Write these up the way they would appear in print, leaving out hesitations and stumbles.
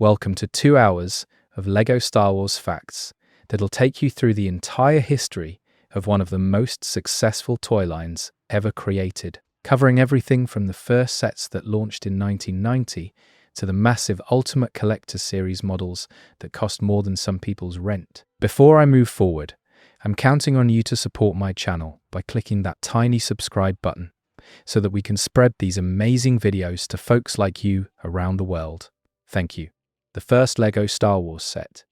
Welcome to 2 hours of LEGO Star Wars facts that'll take you through the entire history of one of the most successful toy lines ever created, covering everything from the first sets that launched in 1990 to the massive Ultimate Collector Series models that cost more than some people's rent. Before I move forward, I'm counting on you to support my channel by clicking that tiny subscribe button so that we can spread these amazing videos to folks like you around the world. Thank you. The first LEGO Star Wars set.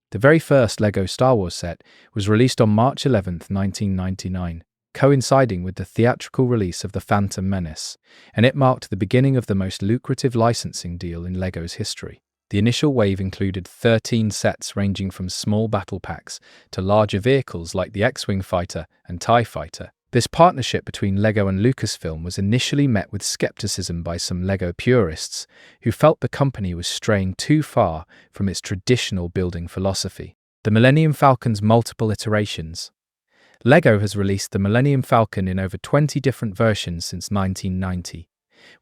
The very first LEGO Star Wars set was released on March 11, 1999, coinciding with the theatrical release of The Phantom Menace, and it marked the beginning of the most lucrative licensing deal in LEGO's history. The initial wave included 13 sets ranging from small battle packs to larger vehicles like the X-Wing fighter and TIE fighter. This partnership between LEGO and Lucasfilm was initially met with skepticism by some LEGO purists who felt the company was straying too far from its traditional building philosophy. The Millennium Falcon's multiple iterations. LEGO has released the Millennium Falcon in over 20 different versions since 1990,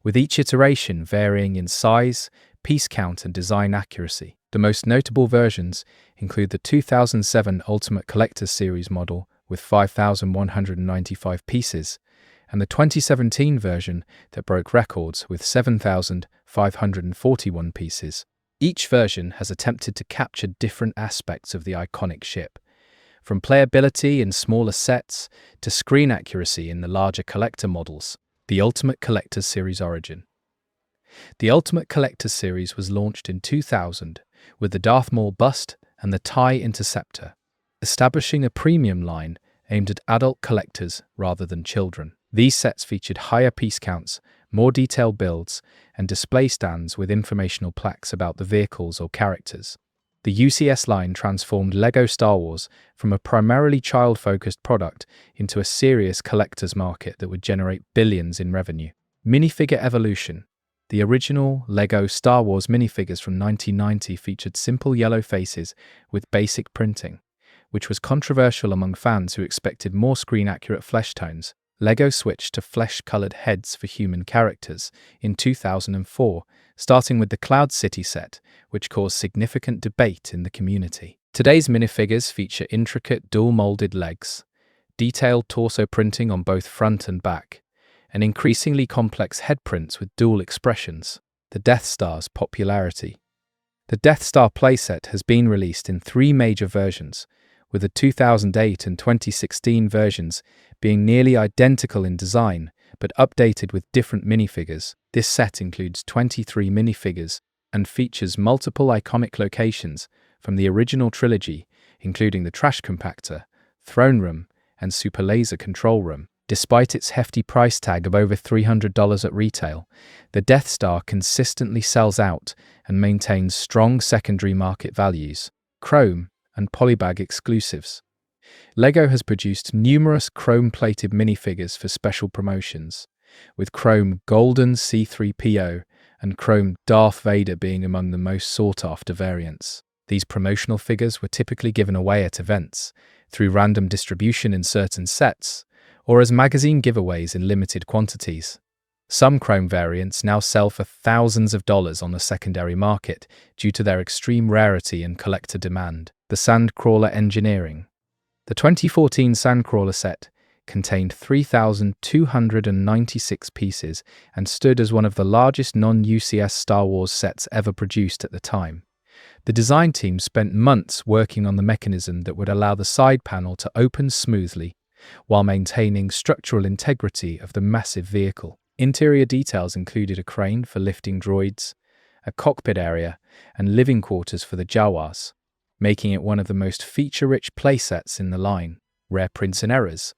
with each iteration varying in size, piece count, and design accuracy. The most notable versions include the 2007 Ultimate Collector Series model with 5,195 pieces, and the 2017 version that broke records with 7,541 pieces. Each version has attempted to capture different aspects of the iconic ship, from playability in smaller sets to screen accuracy in the larger collector models. The Ultimate Collector Series origin. The Ultimate Collector Series was launched in 2000 with the Darth Maul bust and the TIE Interceptor, establishing a premium line aimed at adult collectors rather than children. These sets featured higher piece counts, more detailed builds, and display stands with informational plaques about the vehicles or characters. The UCS line transformed LEGO Star Wars from a primarily child-focused product into a serious collector's market that would generate billions in revenue. Minifigure evolution. The original LEGO Star Wars minifigures from 1990 featured simple yellow faces with basic printing, which was controversial among fans who expected more screen-accurate flesh tones. LEGO switched to flesh-colored heads for human characters in 2004, starting with the Cloud City set, which caused significant debate in the community. Today's minifigures feature intricate dual-molded legs, detailed torso printing on both front and back, and increasingly complex head prints with dual expressions. The Death Star's popularity. The Death Star playset has been released in 3 major versions, with the 2008 and 2016 versions being nearly identical in design, but updated with different minifigures. This set includes 23 minifigures and features multiple iconic locations from the original trilogy, including the trash compactor, throne room, and super laser control room. Despite its hefty price tag of over $300 at retail, the Death Star consistently sells out and maintains strong secondary market values. Chrome and polybag exclusives. LEGO has produced numerous chrome-plated minifigures for special promotions, with chrome Golden C-3PO and chrome Darth Vader being among the most sought-after variants. These promotional figures were typically given away at events, through random distribution in certain sets, or as magazine giveaways in limited quantities. Some chrome variants now sell for thousands of dollars on the secondary market due to their extreme rarity and collector demand. The Sandcrawler engineering. The 2014 Sandcrawler set contained 3,296 pieces and stood as one of the largest non-UCS Star Wars sets ever produced at the time. The design team spent months working on the mechanism that would allow the side panel to open smoothly while maintaining structural integrity of the massive vehicle. Interior details included a crane for lifting droids, a cockpit area, and living quarters for the Jawas, making it one of the most feature-rich playsets in the line. Rare prints and errors.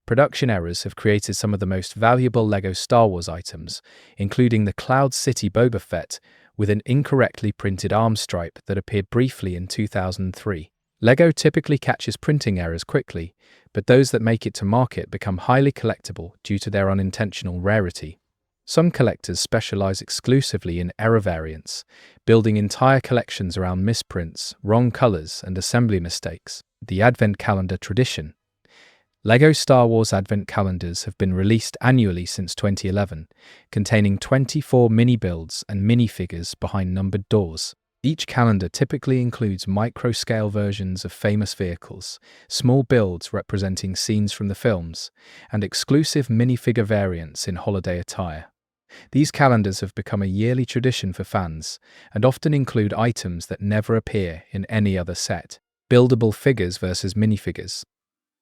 Production errors have created some of the most valuable LEGO Star Wars items, including the Cloud City Boba Fett with an incorrectly printed arm stripe that appeared briefly in 2003. LEGO typically catches printing errors quickly, but those that make it to market become highly collectible due to their unintentional rarity. Some collectors specialize exclusively in error variants, building entire collections around misprints, wrong colors, and assembly mistakes. The Advent Calendar tradition. LEGO Star Wars Advent calendars have been released annually since 2011, containing 24 mini-builds and minifigures behind numbered doors. Each calendar typically includes micro-scale versions of famous vehicles, small builds representing scenes from the films, and exclusive minifigure variants in holiday attire. These calendars have become a yearly tradition for fans, and often include items that never appear in any other set. Buildable figures versus minifigures.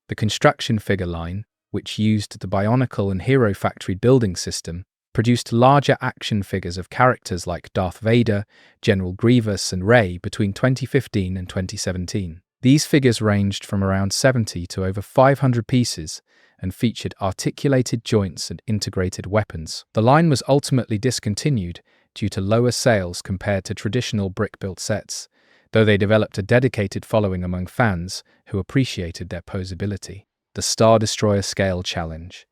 The construction figure line, which used the Bionicle and Hero Factory building system, produced larger action figures of characters like Darth Vader, General Grievous, and Rey between 2015 and 2017. These figures ranged from around 70 to over 500 pieces and featured articulated joints and integrated weapons. The line was ultimately discontinued due to lower sales compared to traditional brick-built sets, though they developed a dedicated following among fans who appreciated their posability. The Star Destroyer Scale Challenge.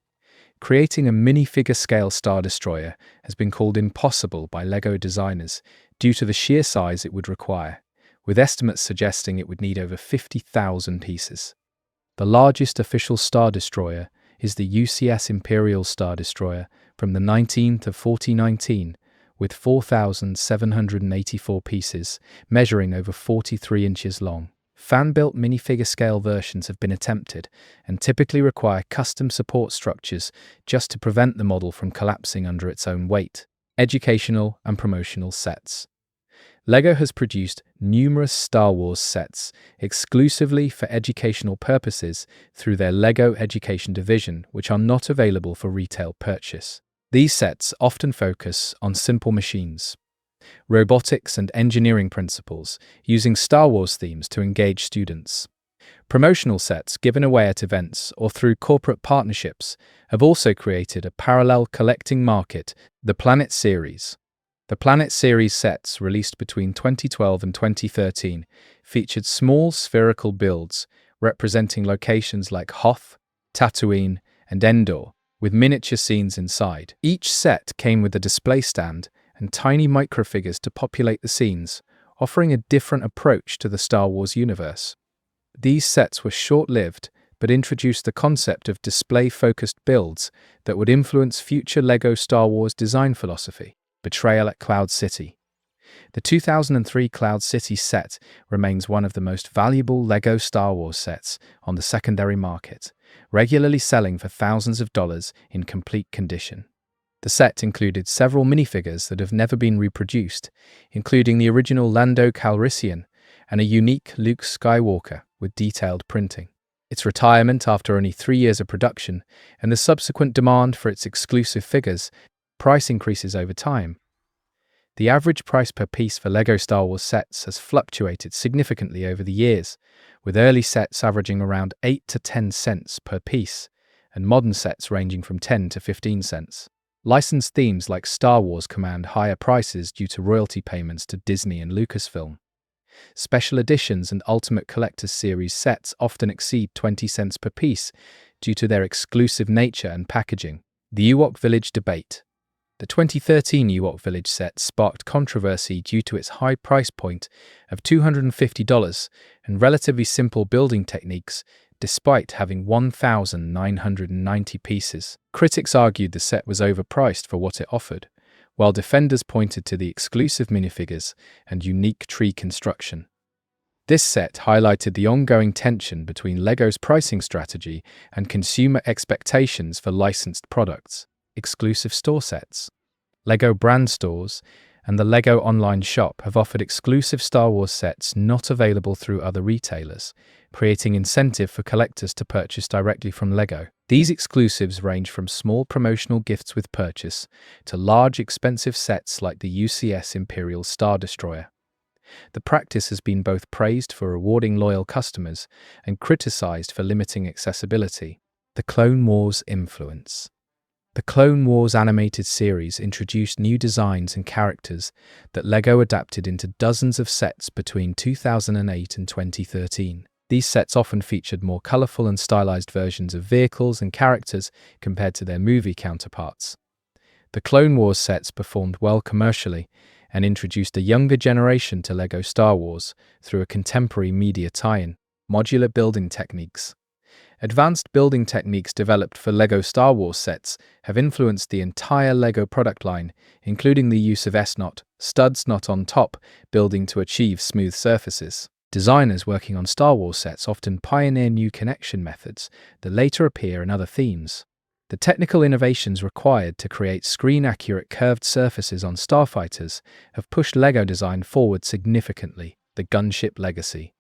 Creating a minifigure-scale Star Destroyer has been called impossible by LEGO designers due to the sheer size it would require, with estimates suggesting it would need over 50,000 pieces. The largest official Star Destroyer is the UCS Imperial Star Destroyer from the 19th of 4019, with 4,784 pieces, measuring over 43 inches long. Fan-built minifigure-scale versions have been attempted and typically require custom support structures just to prevent the model from collapsing under its own weight. Educational and promotional sets. LEGO has produced numerous Star Wars sets exclusively for educational purposes through their LEGO Education division, which are not available for retail purchase. These sets often focus on simple machines, robotics and engineering principles, using Star Wars themes to engage students. Promotional sets given away at events or through corporate partnerships have also created a parallel collecting market, the Planet Series. The Planet Series sets, released between 2012 and 2013, featured small spherical builds representing locations like Hoth, Tatooine, and Endor, with miniature scenes inside. Each set came with a display stand and tiny microfigures to populate the scenes, offering a different approach to the Star Wars universe. These sets were short-lived, but introduced the concept of display-focused builds that would influence future LEGO Star Wars design philosophy. Betrayal at Cloud City. The 2003 Cloud City set remains one of the most valuable LEGO Star Wars sets on the secondary market, regularly selling for thousands of dollars in complete condition. The set included several minifigures that have never been reproduced, including the original Lando Calrissian and a unique Luke Skywalker with detailed printing. Its retirement after only 3 years of production and the subsequent demand for its exclusive figures, price increases over time. The average price per piece for LEGO Star Wars sets has fluctuated significantly over the years, with early sets averaging around 8 to 10 cents per piece, and modern sets ranging from 10 to 15 cents. Licensed themes like Star Wars command higher prices due to royalty payments to Disney and Lucasfilm. Special editions and Ultimate Collector's Series sets often exceed 20 cents per piece due to their exclusive nature and packaging. The Ewok Village Debate. The 2013 Ewok Village set sparked controversy due to its high price point of $250 and relatively simple building techniques, despite having 1,990 pieces. Critics argued the set was overpriced for what it offered, while defenders pointed to the exclusive minifigures and unique tree construction. This set highlighted the ongoing tension between LEGO's pricing strategy and consumer expectations for licensed products. Exclusive store sets. LEGO brand stores and the LEGO online shop have offered exclusive Star Wars sets not available through other retailers, creating incentive for collectors to purchase directly from LEGO. These exclusives range from small promotional gifts with purchase to large expensive sets like the UCS Imperial Star Destroyer. The practice has been both praised for rewarding loyal customers and criticized for limiting accessibility. The Clone Wars influence. The Clone Wars animated series introduced new designs and characters that LEGO adapted into dozens of sets between 2008 and 2013. These sets often featured more colorful and stylized versions of vehicles and characters compared to their movie counterparts. The Clone Wars sets performed well commercially and introduced a younger generation to LEGO Star Wars through a contemporary media tie-in. Modular building techniques. Advanced building techniques developed for LEGO Star Wars sets have influenced the entire LEGO product line, including the use of S-knot, studs not on top, building to achieve smooth surfaces. Designers working on Star Wars sets often pioneer new connection methods that later appear in other themes. The technical innovations required to create screen-accurate curved surfaces on starfighters have pushed LEGO design forward significantly. The gunship legacy.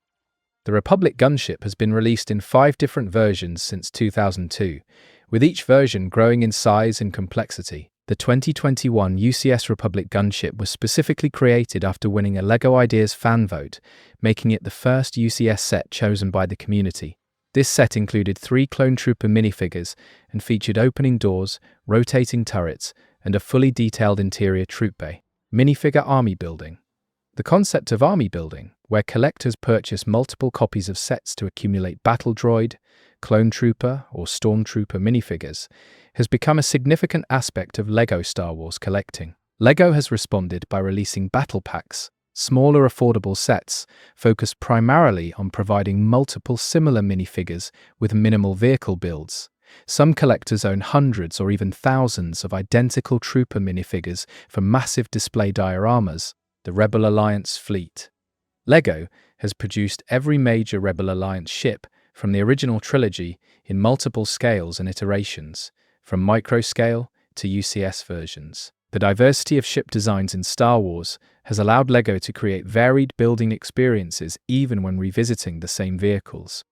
The Republic gunship has been released in 5 different versions since 2002, with each version growing in size and complexity. The 2021 UCS Republic gunship was specifically created after winning a LEGO Ideas fan vote, making it the first UCS set chosen by the community. This set included 3 Clone Trooper minifigures and featured opening doors, rotating turrets, and a fully detailed interior troop bay. Minifigure army building. The concept of army building, where collectors purchase multiple copies of sets to accumulate battle droid, clone trooper, or stormtrooper minifigures, has become a significant aspect of LEGO Star Wars collecting. LEGO has responded by releasing battle packs, smaller affordable sets focused primarily on providing multiple similar minifigures with minimal vehicle builds. Some collectors own hundreds or even thousands of identical trooper minifigures for massive display dioramas. The Rebel Alliance fleet. LEGO has produced every major Rebel Alliance ship from the original trilogy in multiple scales and iterations, from micro-scale to UCS versions. The diversity of ship designs in Star Wars has allowed LEGO to create varied building experiences even when revisiting the same vehicles.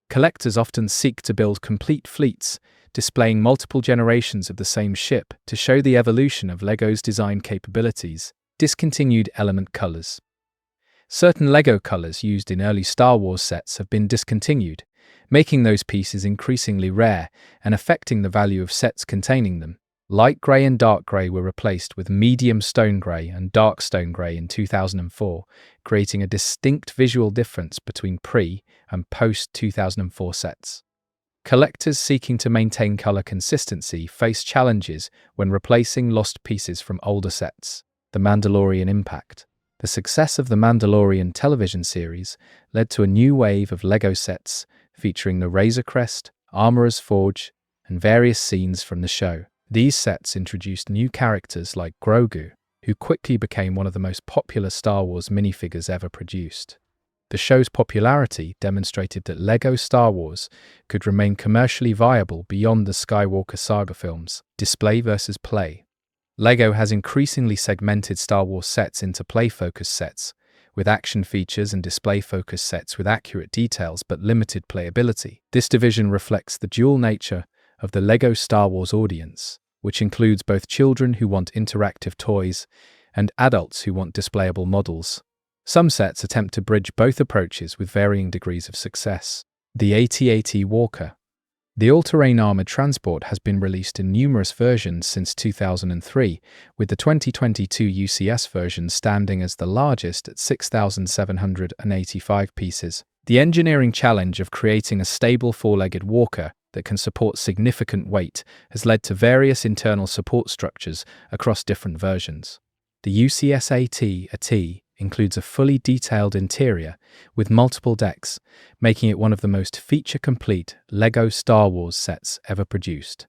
Collectors often seek to build complete fleets, displaying multiple generations of the same ship to show the evolution of LEGO's design capabilities. Discontinued element colors. Certain LEGO colors used in early Star Wars sets have been discontinued, making those pieces increasingly rare and affecting the value of sets containing them. Light grey and dark grey were replaced with medium stone grey and dark stone grey in 2004, creating a distinct visual difference between pre- and post-2004 sets. Collectors seeking to maintain color consistency face challenges when replacing lost pieces from older sets. The Mandalorian impact. The success of the Mandalorian television series led to a new wave of LEGO sets featuring the Razor Crest, Armorer's Forge, and various scenes from the show. These sets introduced new characters like Grogu, who quickly became one of the most popular Star Wars minifigures ever produced. The show's popularity demonstrated that LEGO Star Wars could remain commercially viable beyond the Skywalker saga films. Display versus play. LEGO has increasingly segmented Star Wars sets into play-focused sets, with action features, and display-focused sets with accurate details but limited playability. This division reflects the dual nature of the LEGO Star Wars audience, which includes both children who want interactive toys and adults who want displayable models. Some sets attempt to bridge both approaches with varying degrees of success. The AT-AT Walker. The all-terrain armored transport has been released in numerous versions since 2003, with the 2022 UCS version standing as the largest at 6,785 pieces. The engineering challenge of creating a stable four-legged walker that can support significant weight has led to various internal support structures across different versions. The UCS AT-AT includes a fully detailed interior with multiple decks, making it one of the most feature-complete LEGO Star Wars sets ever produced.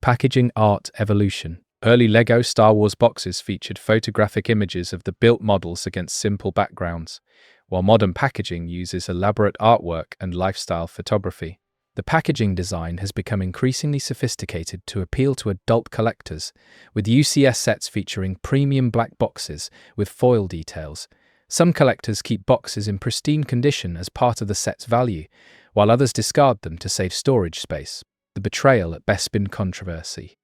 Packaging art evolution. Early LEGO Star Wars boxes featured photographic images of the built models against simple backgrounds, while modern packaging uses elaborate artwork and lifestyle photography. The packaging design has become increasingly sophisticated to appeal to adult collectors, with UCS sets featuring premium black boxes with foil details. Some collectors keep boxes in pristine condition as part of the set's value, while others discard them to save storage space. The Betrayal at Bespin controversy.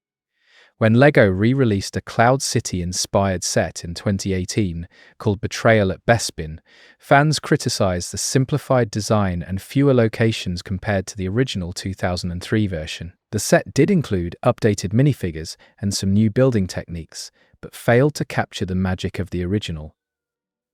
When LEGO re-released a Cloud City-inspired set in 2018 called Betrayal at Bespin, fans criticized the simplified design and fewer locations compared to the original 2003 version. The set did include updated minifigures and some new building techniques, but failed to capture the magic of the original.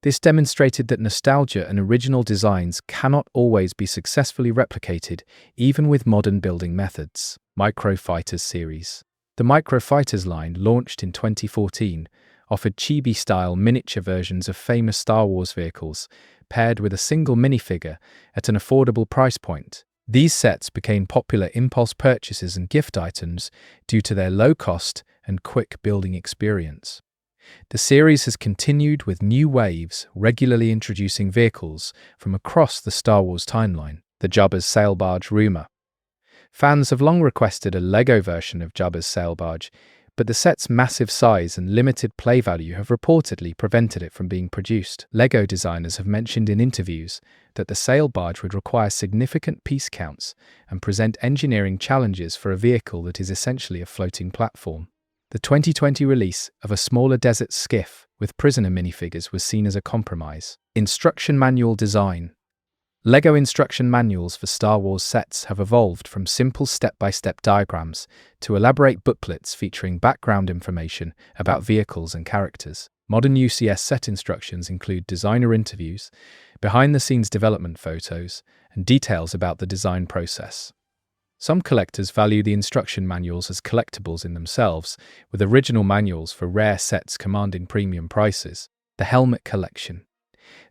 This demonstrated that nostalgia and original designs cannot always be successfully replicated, even with modern building methods. Micro Fighters series. The Micro Fighters line, launched in 2014, offered chibi-style miniature versions of famous Star Wars vehicles, paired with a single minifigure at an affordable price point. These sets became popular impulse purchases and gift items due to their low cost and quick building experience. The series has continued with new waves, regularly introducing vehicles from across the Star Wars timeline. The Jabba's Sail Barge rumor. Fans have long requested a LEGO version of Jabba's sail barge, but the set's massive size and limited play value have reportedly prevented it from being produced. LEGO designers have mentioned in interviews that the sail barge would require significant piece counts and present engineering challenges for a vehicle that is essentially a floating platform. The 2020 release of a smaller desert skiff with prisoner minifigures was seen as a compromise. Instruction manual design. LEGO instruction manuals for Star Wars sets have evolved from simple step-by-step diagrams to elaborate booklets featuring background information about vehicles and characters. Modern UCS set instructions include designer interviews, behind-the-scenes development photos, and details about the design process. Some collectors value the instruction manuals as collectibles in themselves, with original manuals for rare sets commanding premium prices. The Helmet Collection.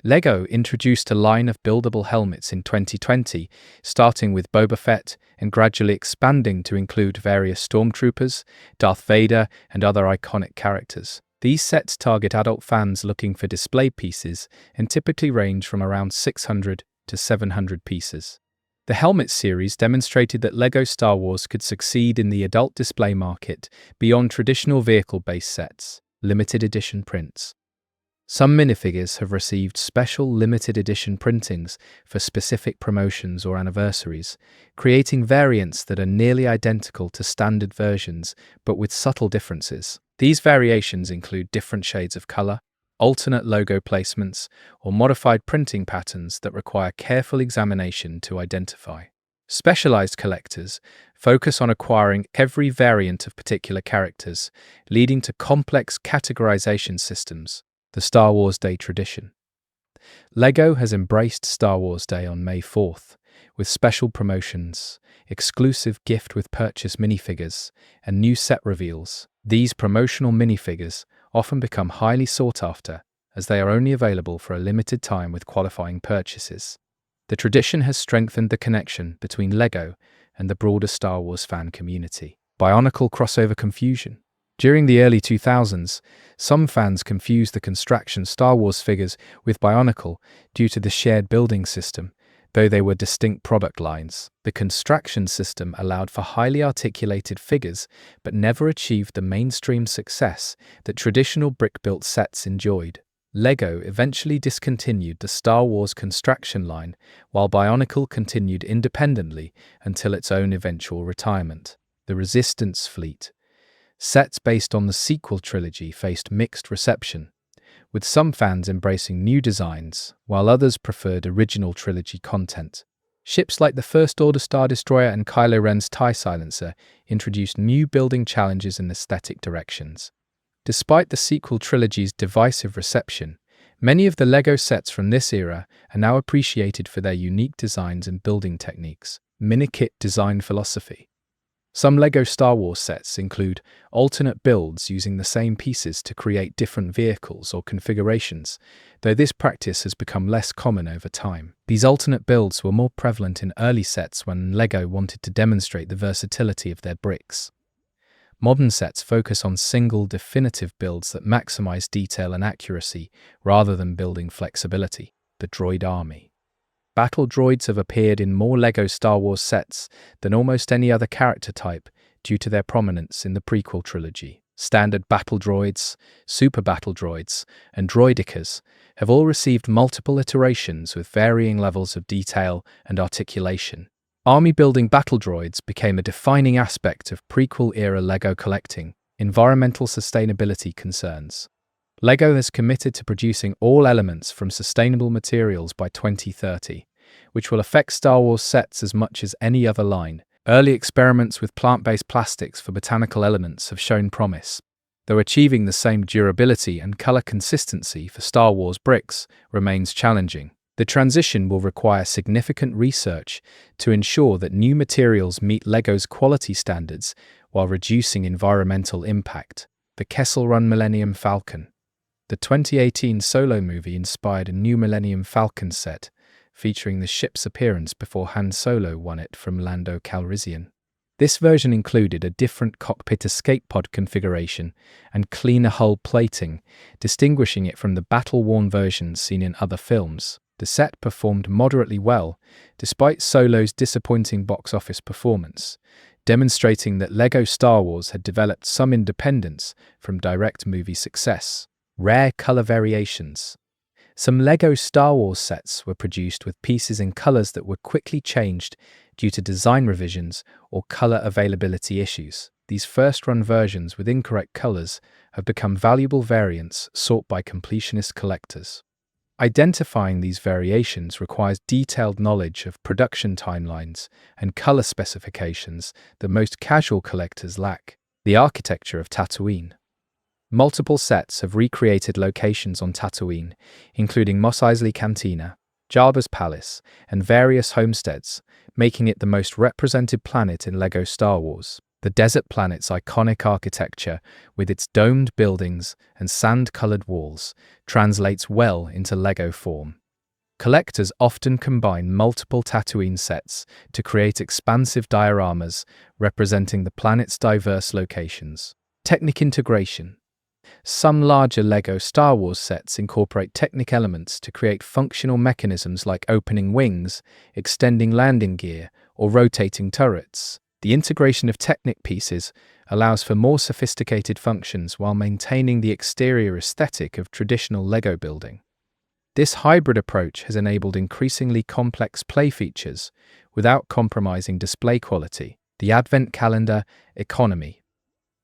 LEGO introduced a line of buildable helmets in 2020, starting with Boba Fett and gradually expanding to include various stormtroopers, Darth Vader, and other iconic characters. These sets target adult fans looking for display pieces and typically range from around 600 to 700 pieces. The Helmet series demonstrated that LEGO Star Wars could succeed in the adult display market beyond traditional vehicle-based sets. Limited edition prints. Some minifigures have received special limited edition printings for specific promotions or anniversaries, creating variants that are nearly identical to standard versions but with subtle differences. These variations include different shades of color, alternate logo placements, or modified printing patterns that require careful examination to identify. Specialized collectors focus on acquiring every variant of particular characters, leading to complex categorization systems. The Star Wars Day tradition. LEGO has embraced Star Wars Day on May 4th, with special promotions, exclusive gift with purchase minifigures, and new set reveals. These promotional minifigures often become highly sought after, as they are only available for a limited time with qualifying purchases. The tradition has strengthened the connection between LEGO and the broader Star Wars fan community. Bionicle crossover confusion. During the early 2000s, some fans confused the Construction Star Wars figures with Bionicle due to the shared building system, though they were distinct product lines. The Construction system allowed for highly articulated figures but never achieved the mainstream success that traditional brick-built sets enjoyed. LEGO eventually discontinued the Star Wars Construction line, while Bionicle continued independently until its own eventual retirement. The Resistance Fleet. Sets based on the sequel trilogy faced mixed reception, with some fans embracing new designs, while others preferred original trilogy content. Ships like the First Order Star Destroyer and Kylo Ren's TIE Silencer introduced new building challenges and aesthetic directions. Despite the sequel trilogy's divisive reception, many of the LEGO sets from this era are now appreciated for their unique designs and building techniques. Minikit design philosophy. Some LEGO Star Wars sets include alternate builds using the same pieces to create different vehicles or configurations, though this practice has become less common over time. These alternate builds were more prevalent in early sets when LEGO wanted to demonstrate the versatility of their bricks. Modern sets focus on single, definitive builds that maximize detail and accuracy rather than building flexibility. The Droid Army. Battle droids have appeared in more LEGO Star Wars sets than almost any other character type due to their prominence in the prequel trilogy. Standard battle droids, super battle droids, and droidicas have all received multiple iterations with varying levels of detail and articulation. Army-building battle droids became a defining aspect of prequel-era LEGO collecting. Environmental sustainability concerns. LEGO has committed to producing all elements from sustainable materials by 2030, which will affect Star Wars sets as much as any other line. Early experiments with plant-based plastics for botanical elements have shown promise, though achieving the same durability and color consistency for Star Wars bricks remains challenging. The transition will require significant research to ensure that new materials meet LEGO's quality standards while reducing environmental impact. The Kessel Run Millennium Falcon. The 2018 Solo movie inspired a new Millennium Falcon set, featuring the ship's appearance before Han Solo won it from Lando Calrissian. This version included a different cockpit escape pod configuration and cleaner hull plating, distinguishing it from the battle-worn versions seen in other films. The set performed moderately well, despite Solo's disappointing box office performance, demonstrating that LEGO Star Wars had developed some independence from direct movie success. Rare color variations. Some LEGO Star Wars sets were produced with pieces in colors that were quickly changed due to design revisions or color availability issues. These first-run versions with incorrect colors have become valuable variants sought by completionist collectors. Identifying these variations requires detailed knowledge of production timelines and color specifications that most casual collectors lack. The architecture of Tatooine. Multiple sets have recreated locations on Tatooine, including Mos Eisley Cantina, Jabba's Palace, and various homesteads, making it the most represented planet in LEGO Star Wars. The desert planet's iconic architecture, with its domed buildings and sand-colored walls, translates well into LEGO form. Collectors often combine multiple Tatooine sets to create expansive dioramas representing the planet's diverse locations. Technic integration. Some larger LEGO Star Wars sets incorporate Technic elements to create functional mechanisms like opening wings, extending landing gear, or rotating turrets. The integration of Technic pieces allows for more sophisticated functions while maintaining the exterior aesthetic of traditional LEGO building. This hybrid approach has enabled increasingly complex play features without compromising display quality. The Advent Calendar economy.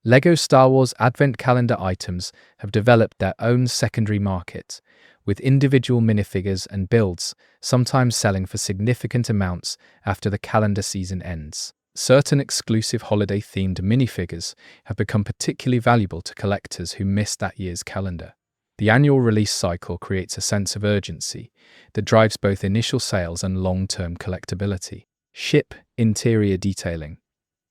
LEGO Star Wars Advent Calendar items have developed their own secondary market, with individual minifigures and builds sometimes selling for significant amounts after the calendar season ends. Certain exclusive holiday-themed minifigures have become particularly valuable to collectors who missed that year's calendar. The annual release cycle creates a sense of urgency that drives both initial sales and long-term collectability. Ship interior detailing.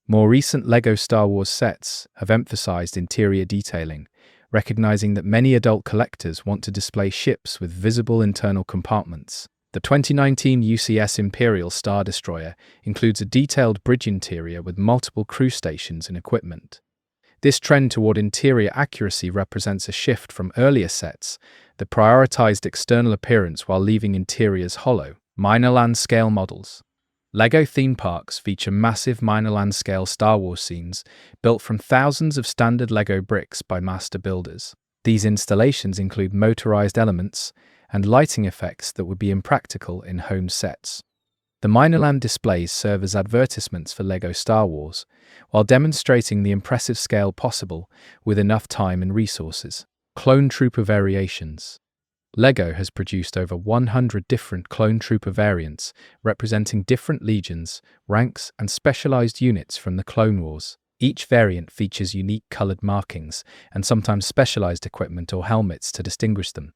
More recent LEGO Star Wars sets have emphasized interior detailing, recognizing that many adult collectors want to display ships with visible internal compartments. The 2019 UCS Imperial Star Destroyer includes a detailed bridge interior with multiple crew stations and equipment. This trend toward interior accuracy represents a shift from earlier sets that prioritized external appearance while leaving interiors hollow. Minor land scale models. LEGO theme parks feature massive minor land scale Star Wars scenes built from thousands of standard LEGO bricks by master builders. These installations include motorized elements and lighting effects that would be impractical in home sets. The Minorland displays serve as advertisements for LEGO Star Wars, while demonstrating the impressive scale possible with enough time and resources. Clone Trooper variations. LEGO has produced over 100 different Clone Trooper variants representing different legions, ranks, and specialized units from the Clone Wars. Each variant features unique colored markings and sometimes specialized equipment or helmets to distinguish them.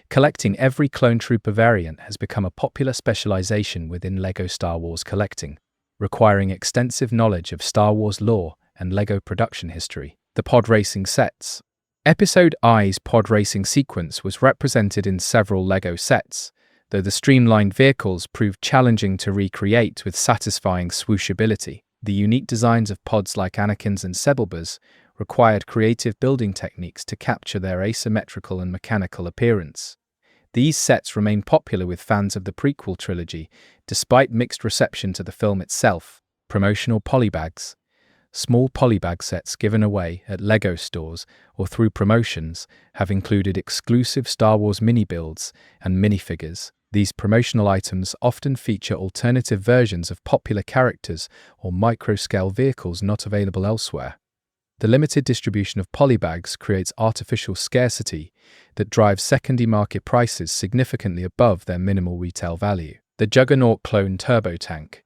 Collecting every Clone Trooper variant has become a popular specialization within LEGO Star Wars collecting, requiring extensive knowledge of Star Wars lore and LEGO production history. The pod racing sets. Episode I's pod racing sequence was represented in several LEGO sets, though the streamlined vehicles proved challenging to recreate with satisfying swooshability. The unique designs of pods like Anakin's and Sebulba's required creative building techniques to capture their asymmetrical and mechanical appearance. These sets remain popular with fans of the prequel trilogy, despite mixed reception to the film itself. Promotional polybags. Small polybag sets given away at LEGO stores or through promotions have included exclusive Star Wars mini-builds and minifigures. These promotional items often feature alternative versions of popular characters or micro-scale vehicles not available elsewhere. The limited distribution of polybags creates artificial scarcity that drives secondary market prices significantly above their minimal retail value. The Juggernaut Clone Turbo Tank.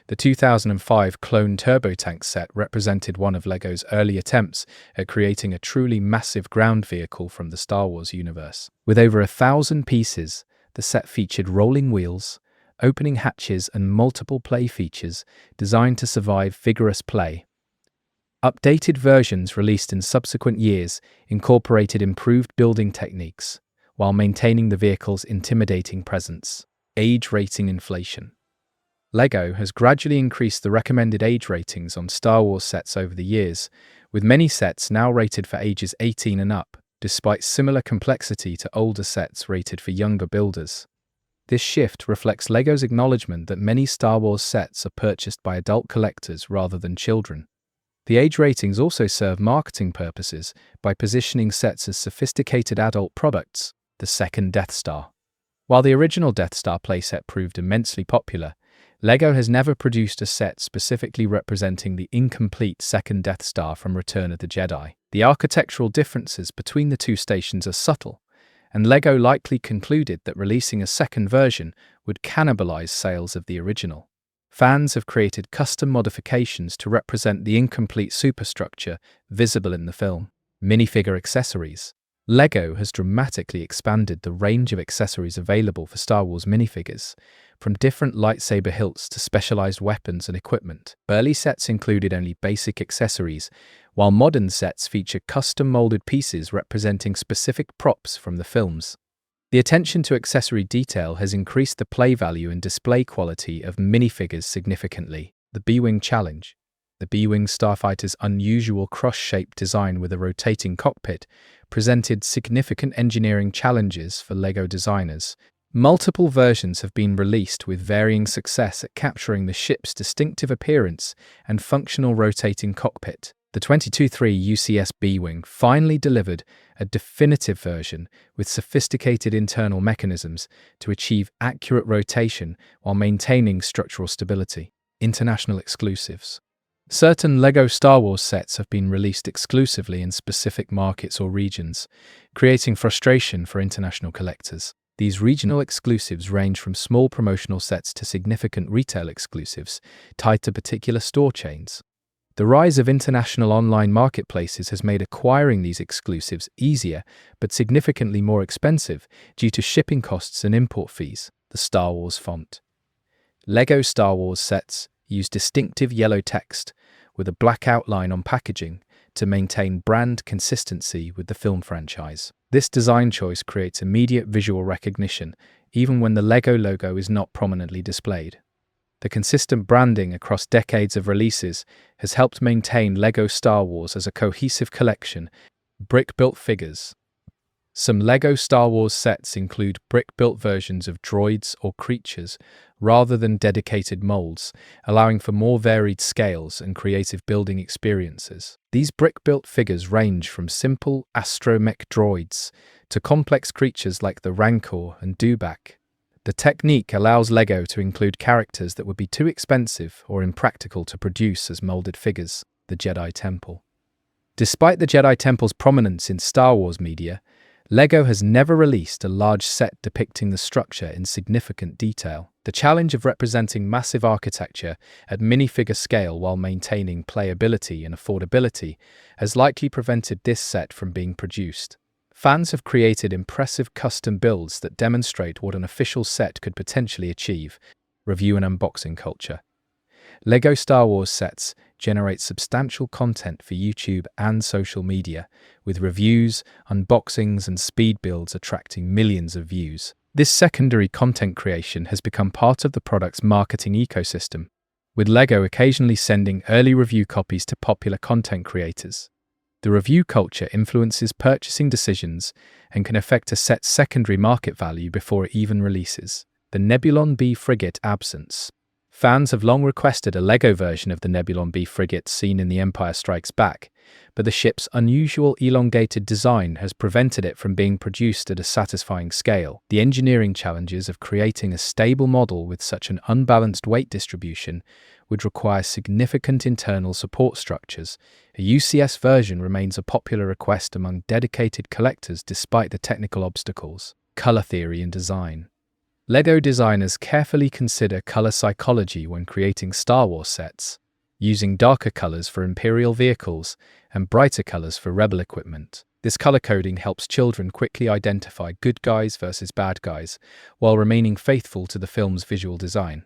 The 2005 Clone Turbo Tank set represented one of LEGO's early attempts at creating a truly massive ground vehicle from the Star Wars universe. With over 1,000 pieces, the set featured rolling wheels, opening hatches, and multiple play features designed to survive vigorous play. Updated versions released in subsequent years incorporated improved building techniques while maintaining the vehicle's intimidating presence. Age rating inflation. LEGO has gradually increased the recommended age ratings on Star Wars sets over the years, with many sets now rated for ages 18 and up, despite similar complexity to older sets rated for younger builders. This shift reflects LEGO's acknowledgement that many Star Wars sets are purchased by adult collectors rather than children. The age ratings also serve marketing purposes by positioning sets as sophisticated adult products, the second Death Star. While the original Death Star playset proved immensely popular, LEGO has never produced a set specifically representing the incomplete second Death Star from Return of the Jedi. The architectural differences between the two stations are subtle, and LEGO likely concluded that releasing a second version would cannibalize sales of the original. Fans have created custom modifications to represent the incomplete superstructure visible in the film. Minifigure accessories. LEGO has dramatically expanded the range of accessories available for Star Wars minifigures, from different lightsaber hilts to specialized weapons and equipment. Early sets included only basic accessories, while modern sets feature custom-molded pieces representing specific props from the films. The attention to accessory detail has increased the play value and display quality of minifigures significantly. The B-Wing Challenge. The B-Wing starfighter's unusual cross-shaped design with a rotating cockpit presented significant engineering challenges for LEGO designers. Multiple versions have been released with varying success at capturing the ship's distinctive appearance and functional rotating cockpit. The 22-3 UCS B-Wing finally delivered a definitive version with sophisticated internal mechanisms to achieve accurate rotation while maintaining structural stability. International exclusives. Certain LEGO Star Wars sets have been released exclusively in specific markets or regions, creating frustration for international collectors. These regional exclusives range from small promotional sets to significant retail exclusives tied to particular store chains. The rise of international online marketplaces has made acquiring these exclusives easier but significantly more expensive due to shipping costs and import fees. The Star Wars font. LEGO Star Wars sets use distinctive yellow text with a black outline on packaging to maintain brand consistency with the film franchise. This design choice creates immediate visual recognition, even when the LEGO logo is not prominently displayed. The consistent branding across decades of releases has helped maintain LEGO Star Wars as a cohesive collection. Brick-built figures. Some LEGO Star Wars sets include brick-built versions of droids or creatures rather than dedicated molds, allowing for more varied scales and creative building experiences. These brick-built figures range from simple astromech droids to complex creatures like the Rancor and Dewback. The technique allows LEGO to include characters that would be too expensive or impractical to produce as molded figures. The Jedi Temple. Despite the Jedi Temple's prominence in Star Wars media, LEGO has never released a large set depicting the structure in significant detail. The challenge of representing massive architecture at minifigure scale while maintaining playability and affordability has likely prevented this set from being produced. Fans have created impressive custom builds that demonstrate what an official set could potentially achieve. Review and unboxing culture. LEGO Star Wars sets generate substantial content for YouTube and social media, with reviews, unboxings, and speed builds attracting millions of views. This secondary content creation has become part of the product's marketing ecosystem, with LEGO occasionally sending early review copies to popular content creators. The review culture influences purchasing decisions and can affect a set's secondary market value before it even releases. The Nebulon B frigate absence. Fans have long requested a LEGO version of the Nebulon B frigate seen in The Empire Strikes Back, but the ship's unusual elongated design has prevented it from being produced at a satisfying scale. The engineering challenges of creating a stable model with such an unbalanced weight distribution would require significant internal support structures. A UCS version remains a popular request among dedicated collectors despite the technical obstacles. Color theory and design. LEGO designers carefully consider color psychology when creating Star Wars sets, using darker colors for Imperial vehicles and brighter colors for Rebel equipment. This color coding helps children quickly identify good guys versus bad guys, while remaining faithful to the film's visual design.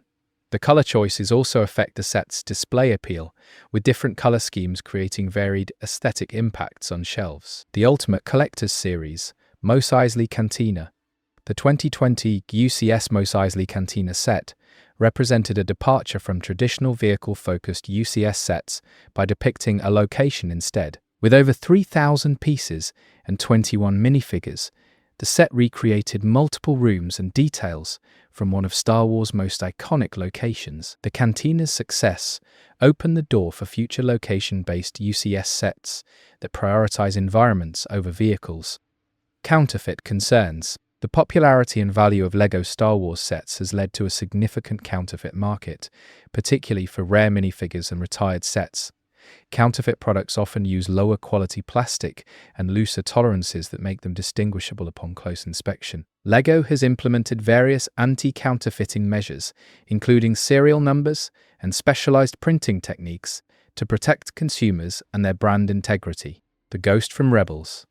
The color choices also affect the set's display appeal, with different color schemes creating varied aesthetic impacts on shelves. The Ultimate Collector's Series, Mos Eisley Cantina. The 2020 UCS Mos Eisley Cantina set represented a departure from traditional vehicle-focused UCS sets by depicting a location instead. With over 3,000 pieces and 21 minifigures, the set recreated multiple rooms and details from one of Star Wars' most iconic locations. The Cantina's success opened the door for future location-based UCS sets that prioritize environments over vehicles. Counterfeit concerns. The popularity and value of LEGO Star Wars sets has led to a significant counterfeit market, particularly for rare minifigures and retired sets. Counterfeit products often use lower quality plastic and looser tolerances that make them distinguishable upon close inspection. LEGO has implemented various anti-counterfeiting measures, including serial numbers and specialized printing techniques, to protect consumers and their brand integrity. The Ghost from Rebels.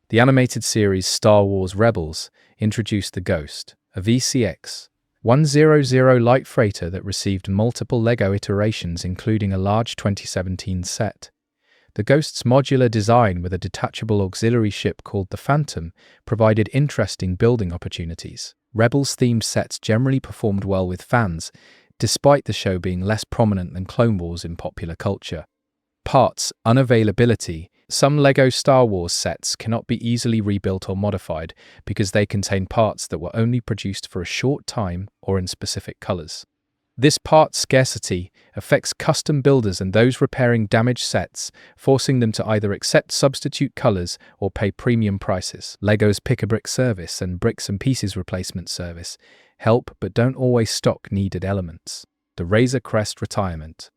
The animated series Star Wars Rebels introduced the Ghost, a VCX 100 light freighter that received multiple LEGO iterations, including a large 2017 set. The Ghost's modular design with a detachable auxiliary ship called the Phantom provided interesting building opportunities. Rebels-themed sets generally performed well with fans, despite the show being less prominent than Clone Wars in popular culture. Parts unavailability. Some LEGO Star Wars sets cannot be easily rebuilt or modified because they contain parts that were only produced for a short time or in specific colors. This part scarcity affects custom builders and those repairing damaged sets, forcing them to either accept substitute colors or pay premium prices. LEGO's Pick-a-Brick service and Bricks and Pieces replacement service help but don't always stock needed elements. The Razor Crest retirement.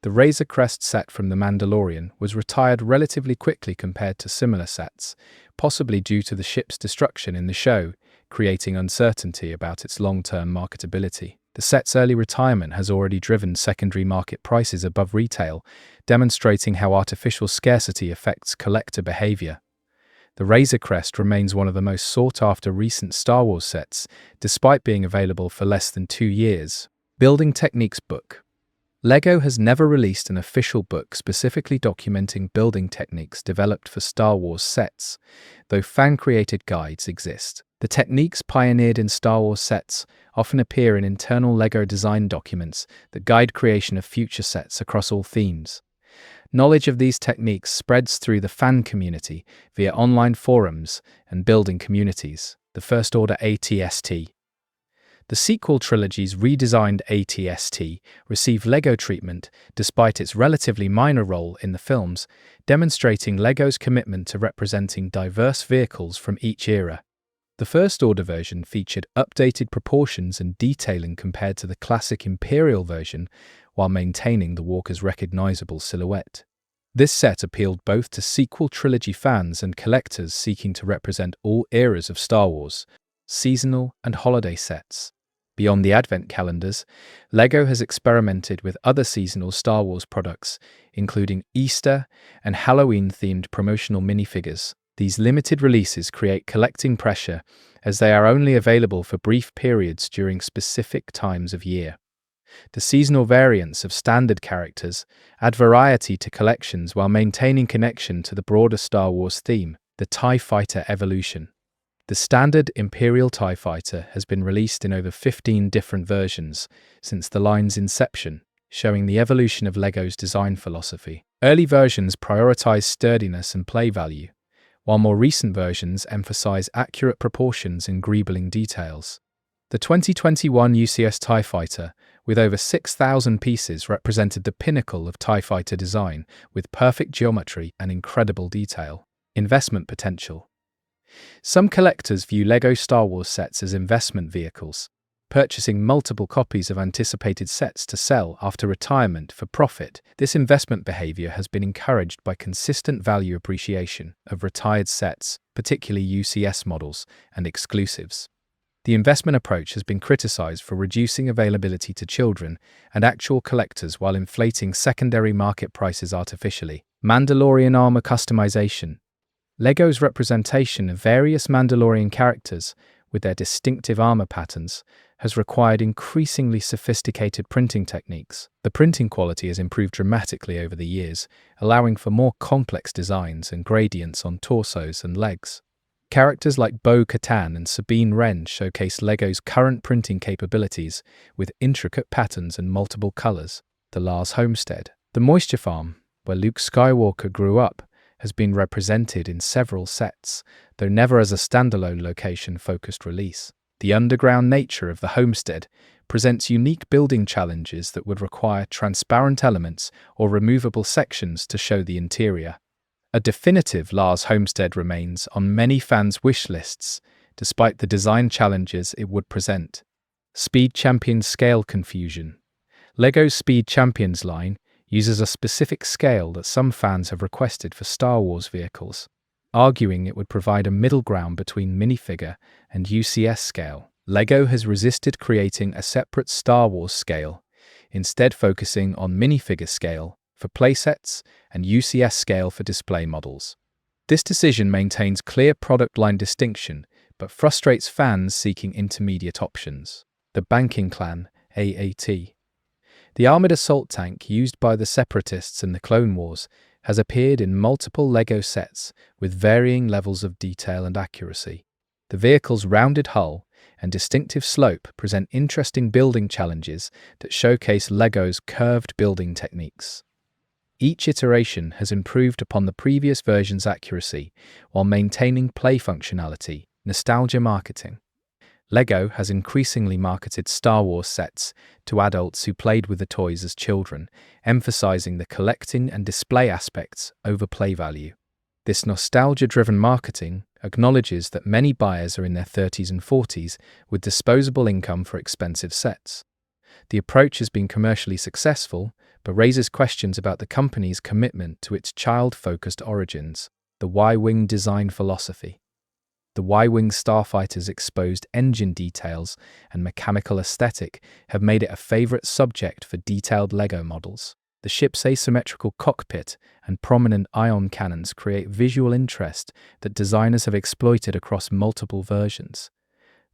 The Razor Crest set from The Mandalorian was retired relatively quickly compared to similar sets, possibly due to the ship's destruction in the show, creating uncertainty about its long-term marketability. The set's early retirement has already driven secondary market prices above retail, demonstrating how artificial scarcity affects collector behavior. The Razor Crest remains one of the most sought-after recent Star Wars sets, despite being available for less than 2 years. Building Techniques Book. LEGO has never released an official book specifically documenting building techniques developed for Star Wars sets, though fan-created guides exist. The techniques pioneered in Star Wars sets often appear in internal LEGO design documents that guide creation of future sets across all themes. Knowledge of these techniques spreads through the fan community via online forums and building communities. The First Order ATST. The sequel trilogy's redesigned ATST received LEGO treatment despite its relatively minor role in the films, demonstrating LEGO's commitment to representing diverse vehicles from each era. The First Order version featured updated proportions and detailing compared to the classic Imperial version, while maintaining the Walker's recognizable silhouette. This set appealed both to sequel trilogy fans and collectors seeking to represent all eras of Star Wars, seasonal and holiday sets. Beyond the advent calendars, LEGO has experimented with other seasonal Star Wars products, including Easter and Halloween-themed promotional minifigures. These limited releases create collecting pressure as they are only available for brief periods during specific times of year. The seasonal variants of standard characters add variety to collections while maintaining connection to the broader Star Wars theme. The TIE Fighter Evolution. The standard Imperial TIE Fighter has been released in over 15 different versions since the line's inception, showing the evolution of LEGO's design philosophy. Early versions prioritize sturdiness and play value, while more recent versions emphasize accurate proportions and greebling details. The 2021 UCS TIE Fighter, with over 6,000 pieces, represented the pinnacle of TIE Fighter design, with perfect geometry and incredible detail. Investment potential. Some collectors view LEGO Star Wars sets as investment vehicles, purchasing multiple copies of anticipated sets to sell after retirement for profit. This investment behavior has been encouraged by consistent value appreciation of retired sets, particularly UCS models and exclusives. The investment approach has been criticized for reducing availability to children and actual collectors while inflating secondary market prices artificially. Mandalorian armor customization. LEGO's representation of various Mandalorian characters with their distinctive armor patterns has required increasingly sophisticated printing techniques. The printing quality has improved dramatically over the years, allowing for more complex designs and gradients on torsos and legs. Characters like Bo-Katan and Sabine Wren showcase LEGO's current printing capabilities with intricate patterns and multiple colors. The Lars homestead. The moisture farm, where Luke Skywalker grew up, has been represented in several sets, though never as a standalone location-focused release. The underground nature of the homestead presents unique building challenges that would require transparent elements or removable sections to show the interior. A definitive Lars homestead remains on many fans' wish lists, despite the design challenges it would present. Speed Champions scale confusion. LEGO's Speed Champions line uses a specific scale that some fans have requested for Star Wars vehicles, arguing it would provide a middle ground between minifigure and UCS scale. LEGO has resisted creating a separate Star Wars scale, instead focusing on minifigure scale for playsets and UCS scale for display models. This decision maintains clear product line distinction, but frustrates fans seeking intermediate options. The Banking Clan, AAT. The armored assault tank used by the Separatists in the Clone Wars has appeared in multiple LEGO sets with varying levels of detail and accuracy. The vehicle's rounded hull and distinctive slope present interesting building challenges that showcase LEGO's curved building techniques. Each iteration has improved upon the previous version's accuracy while maintaining play functionality. Nostalgia marketing. LEGO has increasingly marketed Star Wars sets to adults who played with the toys as children, emphasizing the collecting and display aspects over play value. This nostalgia-driven marketing acknowledges that many buyers are in their 30s and 40s with disposable income for expensive sets. The approach has been commercially successful, but raises questions about the company's commitment to its child-focused origins. The Y-Wing design philosophy. The Y-Wing starfighter's exposed engine details and mechanical aesthetic have made it a favorite subject for detailed LEGO models. The ship's asymmetrical cockpit and prominent ion cannons create visual interest that designers have exploited across multiple versions.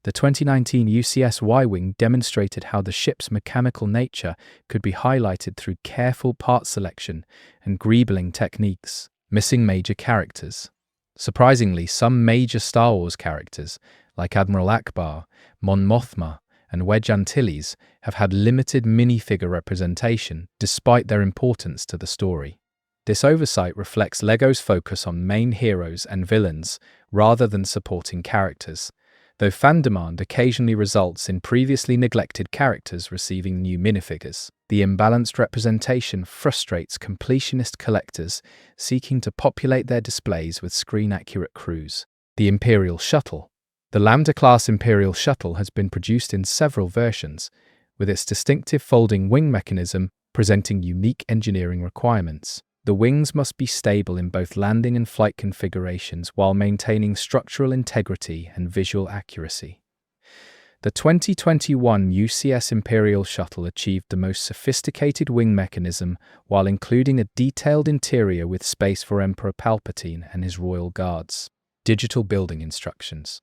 The 2019 UCS Y-Wing demonstrated how the ship's mechanical nature could be highlighted through careful part selection and greebling techniques. Missing major characters. Surprisingly, some major Star Wars characters, like Admiral Akbar, Mon Mothma, and Wedge Antilles, have had limited minifigure representation despite their importance to the story. This oversight reflects LEGO's focus on main heroes and villains rather than supporting characters, though fan demand occasionally results in previously neglected characters receiving new minifigures. The imbalanced representation frustrates completionist collectors seeking to populate their displays with screen-accurate crews. The Imperial Shuttle. The Lambda-class Imperial Shuttle has been produced in several versions, with its distinctive folding wing mechanism presenting unique engineering requirements. The wings must be stable in both landing and flight configurations while maintaining structural integrity and visual accuracy. The 2021 UCS Imperial Shuttle achieved the most sophisticated wing mechanism while including a detailed interior with space for Emperor Palpatine and his royal guards. Digital building instructions.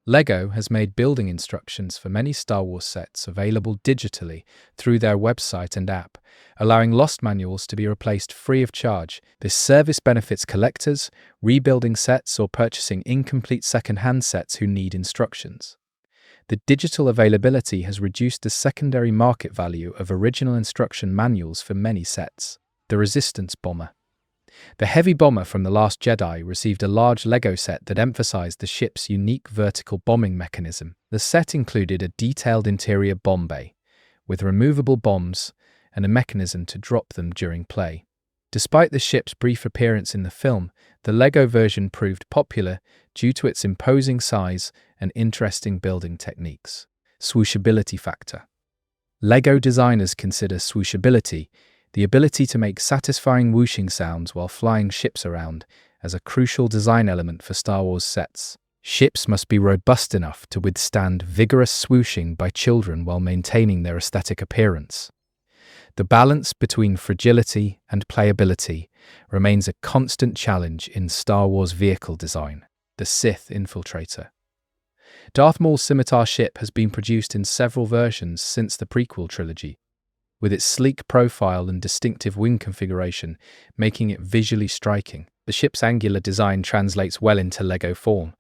LEGO has made building instructions for many Star Wars sets available digitally through their website and app, allowing lost manuals to be replaced free of charge. This service benefits collectors, rebuilding sets, or purchasing incomplete second-hand sets who need instructions. The digital availability has reduced the secondary market value of original instruction manuals for many sets. The Resistance Bomber. The heavy bomber from The Last Jedi received a large LEGO set that emphasized the ship's unique vertical bombing mechanism. The set included a detailed interior bomb bay, with removable bombs and a mechanism to drop them during play. Despite the ship's brief appearance in the film, the LEGO version proved popular due to its imposing size and interesting building techniques. Swooshability factor. LEGO designers consider swooshability, the ability to make satisfying whooshing sounds while flying ships around, as a crucial design element for Star Wars sets. Ships must be robust enough to withstand vigorous swooshing by children while maintaining their aesthetic appearance. The balance between fragility and playability remains a constant challenge in Star Wars vehicle design. The Sith Infiltrator. Darth Maul's scimitar ship has been produced in several versions since the prequel trilogy, with its sleek profile and distinctive wing configuration making it visually striking. The ship's angular design translates well into Lego form,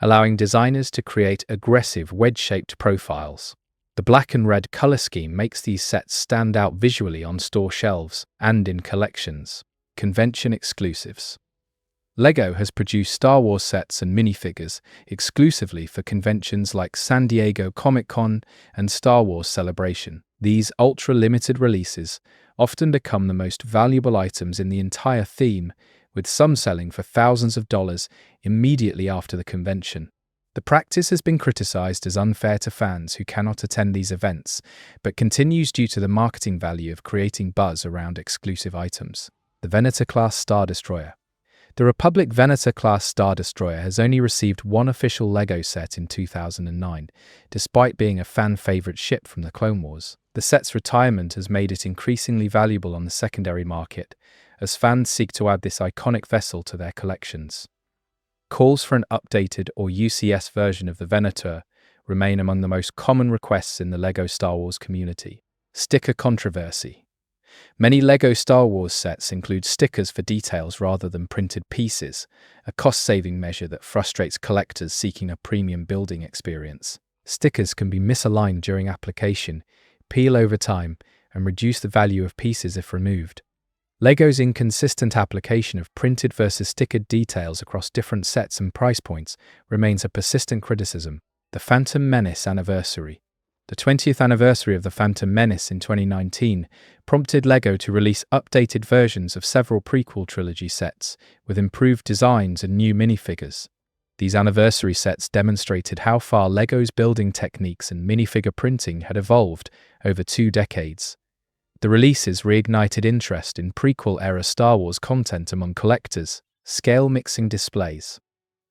allowing designers to create aggressive wedge-shaped profiles. The black and red color scheme makes these sets stand out visually on store shelves and in collections. Convention exclusives. LEGO has produced Star Wars sets and minifigures exclusively for conventions like San Diego Comic-Con and Star Wars Celebration. These ultra-limited releases often become the most valuable items in the entire theme, with some selling for thousands of dollars immediately after the convention. The practice has been criticized as unfair to fans who cannot attend these events, but continues due to the marketing value of creating buzz around exclusive items. The Venator-class Star Destroyer. The Republic Venator-class Star Destroyer has only received one official LEGO set in 2009, despite being a fan-favorite ship from the Clone Wars. The set's retirement has made it increasingly valuable on the secondary market, as fans seek to add this iconic vessel to their collections. Calls for an updated or UCS version of the Venator remain among the most common requests in the LEGO Star Wars community. Sticker controversy. Many LEGO Star Wars sets include stickers for details rather than printed pieces, a cost-saving measure that frustrates collectors seeking a premium building experience. Stickers can be misaligned during application, peel over time, and reduce the value of pieces if removed. LEGO's inconsistent application of printed versus stickered details across different sets and price points remains a persistent criticism. The Phantom Menace Anniversary. The 20th anniversary of The Phantom Menace in 2019 prompted LEGO to release updated versions of several prequel trilogy sets, with improved designs and new minifigures. These anniversary sets demonstrated how far LEGO's building techniques and minifigure printing had evolved over 2 decades. The releases reignited interest in prequel-era Star Wars content among collectors. Scale-mixing displays.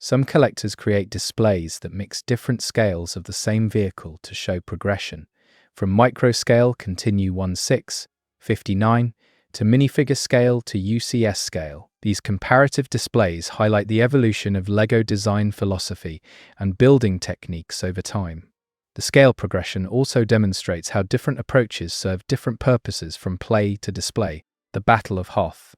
Some collectors create displays that mix different scales of the same vehicle to show progression, from microscale Continue 1/6, 59, to minifigure scale to UCS scale. These comparative displays highlight the evolution of LEGO design philosophy and building techniques over time. The scale progression also demonstrates how different approaches serve different purposes from play to display. The Battle of Hoth.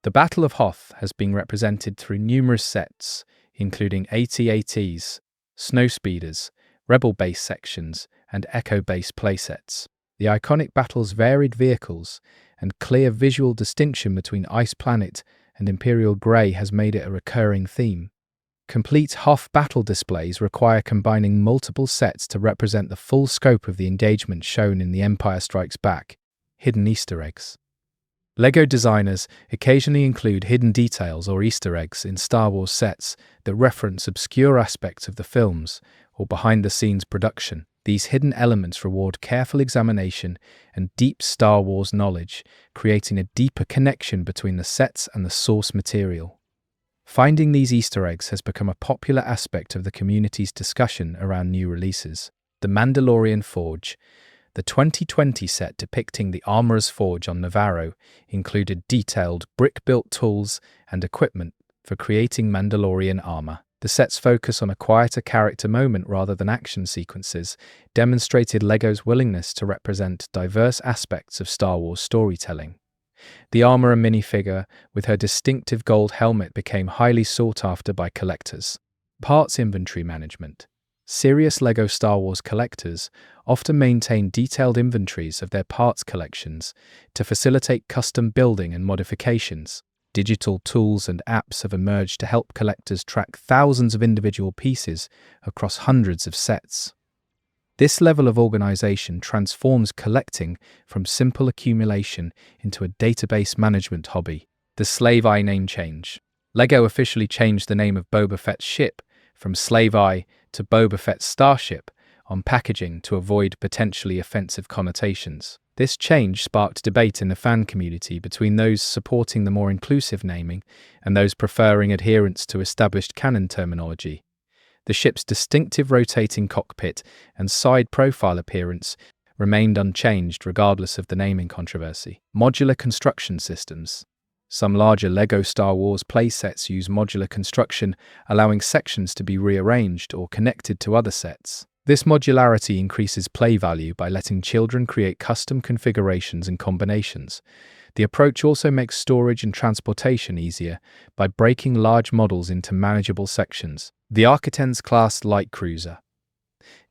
The Battle of Hoth has been represented through numerous sets, including AT-ATs, Snowspeeders, Rebel base sections, and Echo base playsets. The iconic battle's varied vehicles and clear visual distinction between Ice Planet and Imperial Grey has made it a recurring theme. Complete Hoth battle displays require combining multiple sets to represent the full scope of the engagement shown in The Empire Strikes Back. Hidden Easter eggs. LEGO designers occasionally include hidden details or Easter eggs in Star Wars sets that reference obscure aspects of the films or behind-the-scenes production. These hidden elements reward careful examination and deep Star Wars knowledge, creating a deeper connection between the sets and the source material. Finding these Easter eggs has become a popular aspect of the community's discussion around new releases. The Mandalorian Forge. The 2020 set depicting the Armorer's Forge on Navarro included detailed brick-built tools and equipment for creating Mandalorian armor. The set's focus on a quieter character moment rather than action sequences demonstrated LEGO's willingness to represent diverse aspects of Star Wars storytelling. The Armorer minifigure, with her distinctive gold helmet, became highly sought after by collectors. Parts inventory management. Serious LEGO Star Wars collectors often maintain detailed inventories of their parts collections to facilitate custom building and modifications. Digital tools and apps have emerged to help collectors track thousands of individual pieces across hundreds of sets. This level of organization transforms collecting from simple accumulation into a database management hobby. The Slave Eye name change. LEGO officially changed the name of Boba Fett's ship from Slave Eye to Boba Fett's Starship on packaging to avoid potentially offensive connotations. This change sparked debate in the fan community between those supporting the more inclusive naming and those preferring adherence to established canon terminology. The ship's distinctive rotating cockpit and side profile appearance remained unchanged regardless of the naming controversy. Modular construction systems. Some larger LEGO Star Wars playsets use modular construction, allowing sections to be rearranged or connected to other sets. This modularity increases play value by letting children create custom configurations and combinations. The approach also makes storage and transportation easier by breaking large models into manageable sections. The Architens-class light cruiser.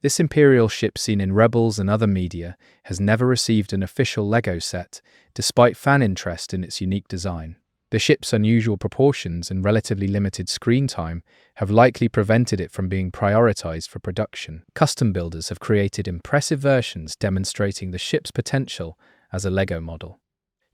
This Imperial ship seen in Rebels and other media has never received an official LEGO set, despite fan interest in its unique design. The ship's unusual proportions and relatively limited screen time have likely prevented it from being prioritized for production. Custom builders have created impressive versions demonstrating the ship's potential as a LEGO model.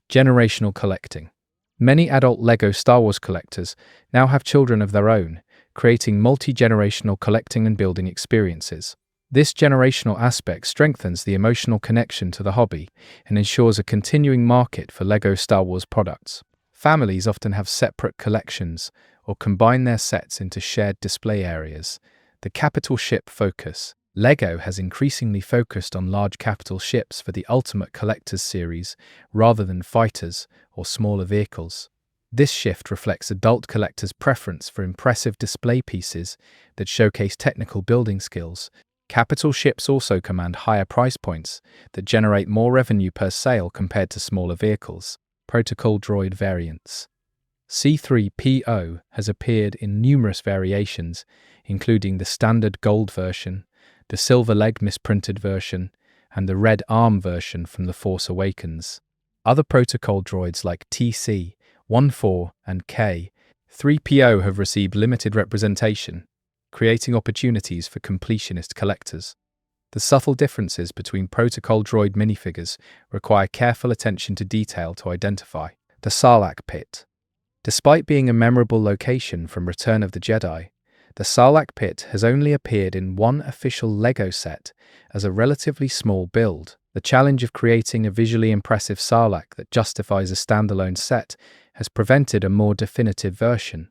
Generational collecting. Many adult LEGO Star Wars collectors now have children of their own, creating multi-generational collecting and building experiences. This generational aspect strengthens the emotional connection to the hobby and ensures a continuing market for LEGO Star Wars products. Families often have separate collections or combine their sets into shared display areas. The capital ship focus. LEGO has increasingly focused on large capital ships for the Ultimate Collectors series rather than fighters or smaller vehicles. This shift reflects adult collectors' preference for impressive display pieces that showcase technical building skills. Capital ships also command higher price points that generate more revenue per sale compared to smaller vehicles. Protocol droid variants. C-3PO has appeared in numerous variations, including the standard gold version, the silver leg misprinted version, and the red arm version from The Force Awakens. Other protocol droids like TC-14 and K-3PO have received limited representation, creating opportunities for completionist collectors. The subtle differences between protocol droid minifigures require careful attention to detail to identify. The Sarlacc Pit. Despite being a memorable location from Return of the Jedi, the Sarlacc Pit has only appeared in one official LEGO set as a relatively small build. The challenge of creating a visually impressive Sarlacc that justifies a standalone set has prevented a more definitive version.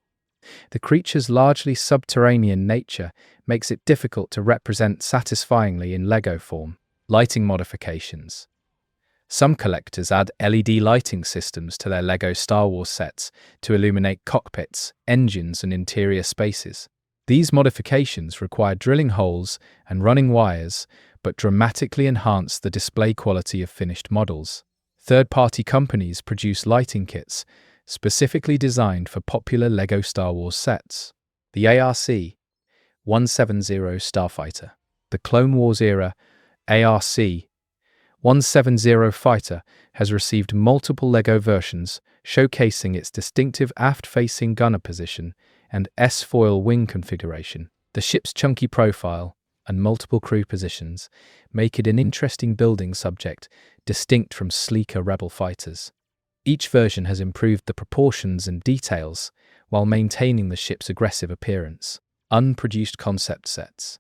The creature's largely subterranean nature makes it difficult to represent satisfyingly in LEGO form. Lighting modifications. Some collectors add LED lighting systems to their LEGO Star Wars sets to illuminate cockpits, engines, and interior spaces. These modifications require drilling holes and running wires, but dramatically enhance the display quality of finished models. Third-party companies produce lighting kits specifically designed for popular LEGO Star Wars sets. The ARC-170 Starfighter. The Clone Wars era ARC-170 fighter has received multiple LEGO versions, showcasing its distinctive aft-facing gunner position and S-foil wing configuration. The ship's chunky profile and multiple crew positions make it an interesting building subject, distinct from sleeker Rebel fighters. Each version has improved the proportions and details while maintaining the ship's aggressive appearance. Unproduced concept sets.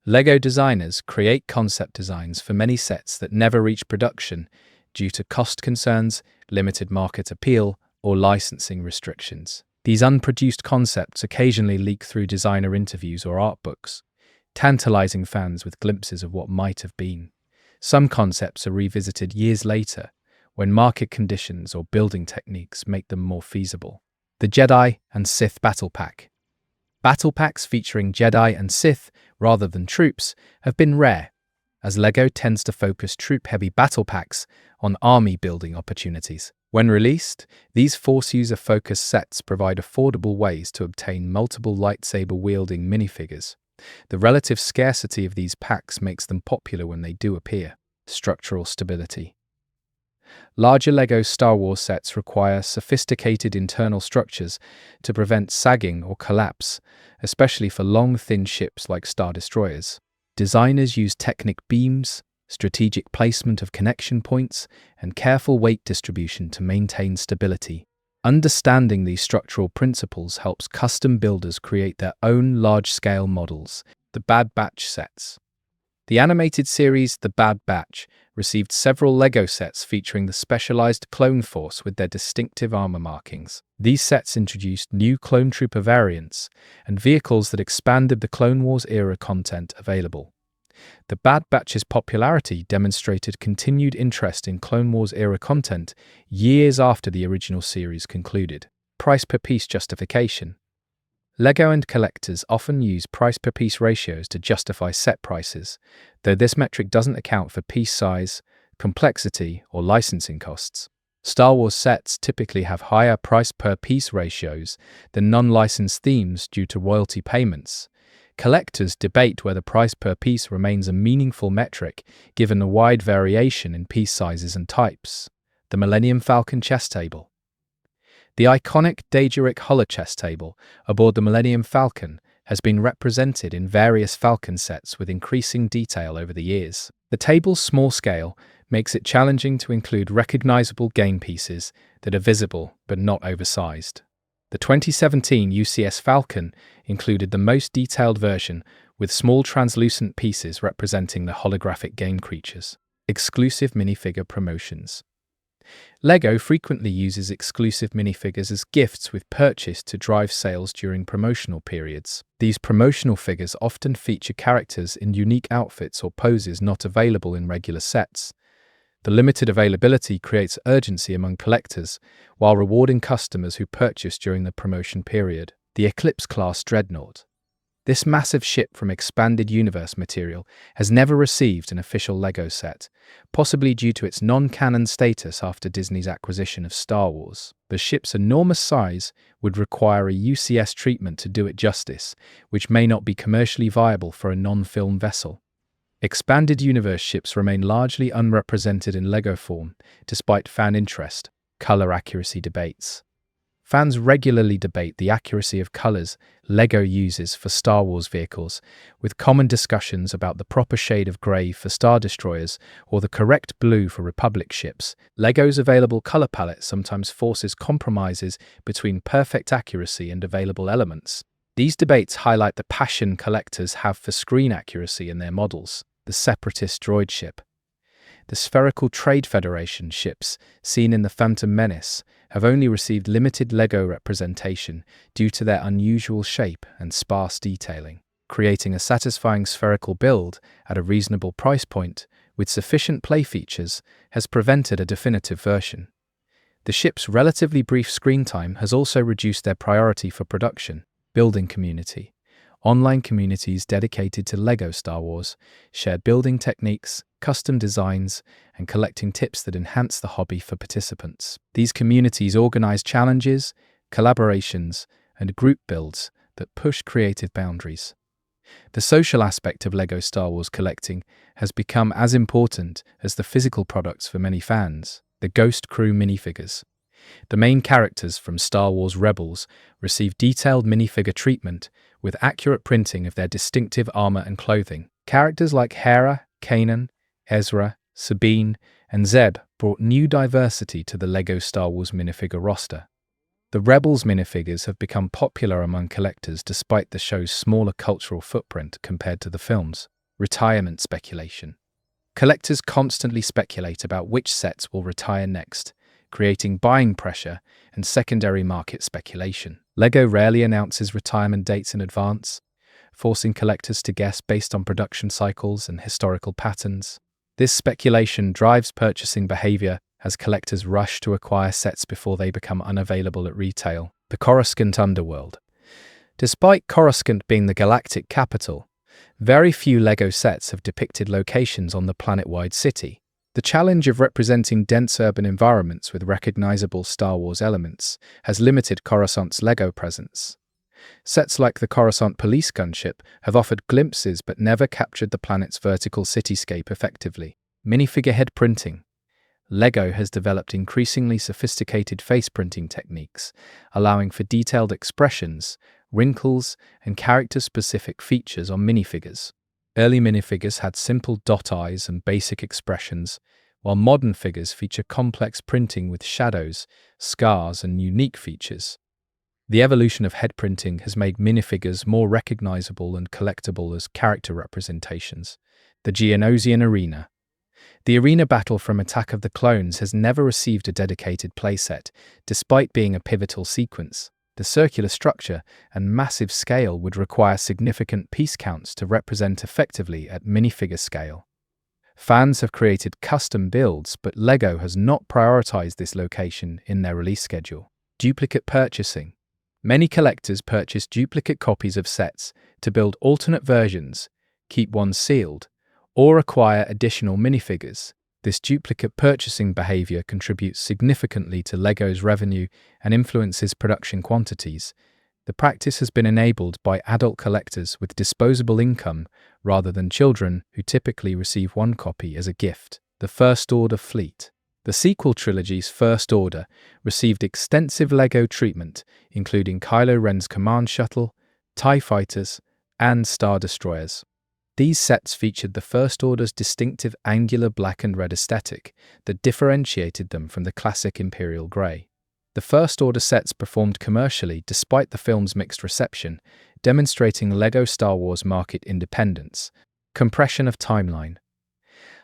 LEGO designers create concept designs for many sets that never reach production due to cost concerns, limited market appeal, or licensing restrictions. These unproduced concepts occasionally leak through designer interviews or art books, tantalizing fans with glimpses of what might have been. Some concepts are revisited years later, when market conditions or building techniques make them more feasible. The Jedi and Sith Battle Pack. Battle packs featuring Jedi and Sith rather than troops have been rare, as LEGO tends to focus troop-heavy battle packs on army-building opportunities. When released, these Force user-focused sets provide affordable ways to obtain multiple lightsaber-wielding minifigures. The relative scarcity of these packs makes them popular when they do appear. Structural stability. Larger LEGO Star Wars sets require sophisticated internal structures to prevent sagging or collapse, especially for long, thin ships like Star Destroyers. Designers use technic beams, strategic placement of connection points, and careful weight distribution to maintain stability. Understanding these structural principles helps custom builders create their own large-scale models. The Bad Batch sets. The animated series The Bad Batch received several LEGO sets featuring the specialized Clone Force with their distinctive armor markings. These sets introduced new Clone Trooper variants and vehicles that expanded the Clone Wars era content available. The Bad Batch's popularity demonstrated continued interest in Clone Wars era content years after the original series concluded. Price per piece justification. LEGO and collectors often use price per piece ratios to justify set prices, though this metric doesn't account for piece size, complexity, or licensing costs. Star Wars sets typically have higher price per piece ratios than non-licensed themes due to royalty payments. Collectors debate whether price per piece remains a meaningful metric given the wide variation in piece sizes and types. The Millennium Falcon chess table. The iconic Daedric holochess table aboard the Millennium Falcon has been represented in various Falcon sets with increasing detail over the years. The table's small scale makes it challenging to include recognizable game pieces that are visible but not oversized. The 2017 UCS Falcon included the most detailed version with small translucent pieces representing the holographic game creatures. Exclusive minifigure promotions. LEGO frequently uses exclusive minifigures as gifts with purchase to drive sales during promotional periods. These promotional figures often feature characters in unique outfits or poses not available in regular sets. The limited availability creates urgency among collectors, while rewarding customers who purchase during the promotion period. The Eclipse-class Dreadnought. This massive ship from Expanded Universe material has never received an official LEGO set, possibly due to its non-canon status after Disney's acquisition of Star Wars. The ship's enormous size would require a UCS treatment to do it justice, which may not be commercially viable for a non-film vessel. Expanded Universe ships remain largely unrepresented in LEGO form, despite fan interest. Color accuracy debates. Fans regularly debate the accuracy of colors LEGO uses for Star Wars vehicles, with common discussions about the proper shade of grey for Star Destroyers or the correct blue for Republic ships. LEGO's available color palette sometimes forces compromises between perfect accuracy and available elements. These debates highlight the passion collectors have for screen accuracy in their models. The Separatist droid ship. The spherical Trade Federation ships, seen in The Phantom Menace, have only received limited LEGO representation due to their unusual shape and sparse detailing. Creating a satisfying spherical build at a reasonable price point with sufficient play features has prevented a definitive version. The ship's relatively brief screen time has also reduced their priority for production. Building community. Online communities dedicated to LEGO Star Wars share building techniques, custom designs, and collecting tips that enhance the hobby for participants. These communities organize challenges, collaborations, and group builds that push creative boundaries. The social aspect of LEGO Star Wars collecting has become as important as the physical products for many fans. The Ghost Crew minifigures. The main characters from Star Wars Rebels receive detailed minifigure treatment with accurate printing of their distinctive armor and clothing. Characters like Hera, Kanan, Ezra, Sabine, and Zeb brought new diversity to the LEGO Star Wars minifigure roster. The Rebels minifigures have become popular among collectors despite the show's smaller cultural footprint compared to the films. Retirement speculation. Collectors constantly speculate about which sets will retire next, creating buying pressure and secondary market speculation. LEGO rarely announces retirement dates in advance, forcing collectors to guess based on production cycles and historical patterns. This speculation drives purchasing behavior as collectors rush to acquire sets before they become unavailable at retail. The Coruscant Underworld. Despite Coruscant being the galactic capital, very few LEGO sets have depicted locations on the planet-wide city. The challenge of representing dense urban environments with recognizable Star Wars elements has limited Coruscant's LEGO presence. Sets like the Coruscant police gunship have offered glimpses but never captured the planet's vertical cityscape effectively. Minifigure head printing. LEGO has developed increasingly sophisticated face printing techniques, allowing for detailed expressions, wrinkles, and character-specific features on minifigures. Early minifigures had simple dot eyes and basic expressions, while modern figures feature complex printing with shadows, scars, and unique features. The evolution of head printing has made minifigures more recognizable and collectible as character representations. The Geonosian Arena. The arena battle from Attack of the Clones has never received a dedicated playset, despite being a pivotal sequence. The circular structure and massive scale would require significant piece counts to represent effectively at minifigure scale. Fans have created custom builds, but LEGO has not prioritized this location in their release schedule. Duplicate purchasing. Many collectors purchase duplicate copies of sets to build alternate versions, keep one sealed, or acquire additional minifigures. This duplicate purchasing behavior contributes significantly to LEGO's revenue and influences production quantities. The practice has been enabled by adult collectors with disposable income rather than children who typically receive one copy as a gift. The First Order fleet. The sequel trilogy's First Order received extensive LEGO treatment, including Kylo Ren's command shuttle, TIE fighters, and Star Destroyers. These sets featured the First Order's distinctive angular black and red aesthetic that differentiated them from the classic Imperial grey. The First Order sets performed commercially despite the film's mixed reception, demonstrating LEGO Star Wars market independence. Compression of timeline.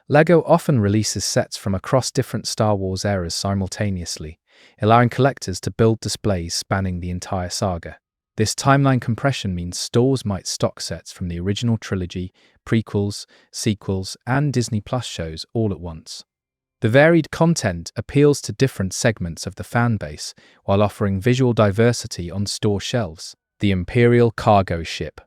LEGO often releases sets from across different Star Wars eras simultaneously, allowing collectors to build displays spanning the entire saga. This timeline compression means stores might stock sets from the original trilogy, prequels, sequels, and Disney Plus shows all at once. The varied content appeals to different segments of the fan base while offering visual diversity on store shelves. The Imperial Cargo Ship.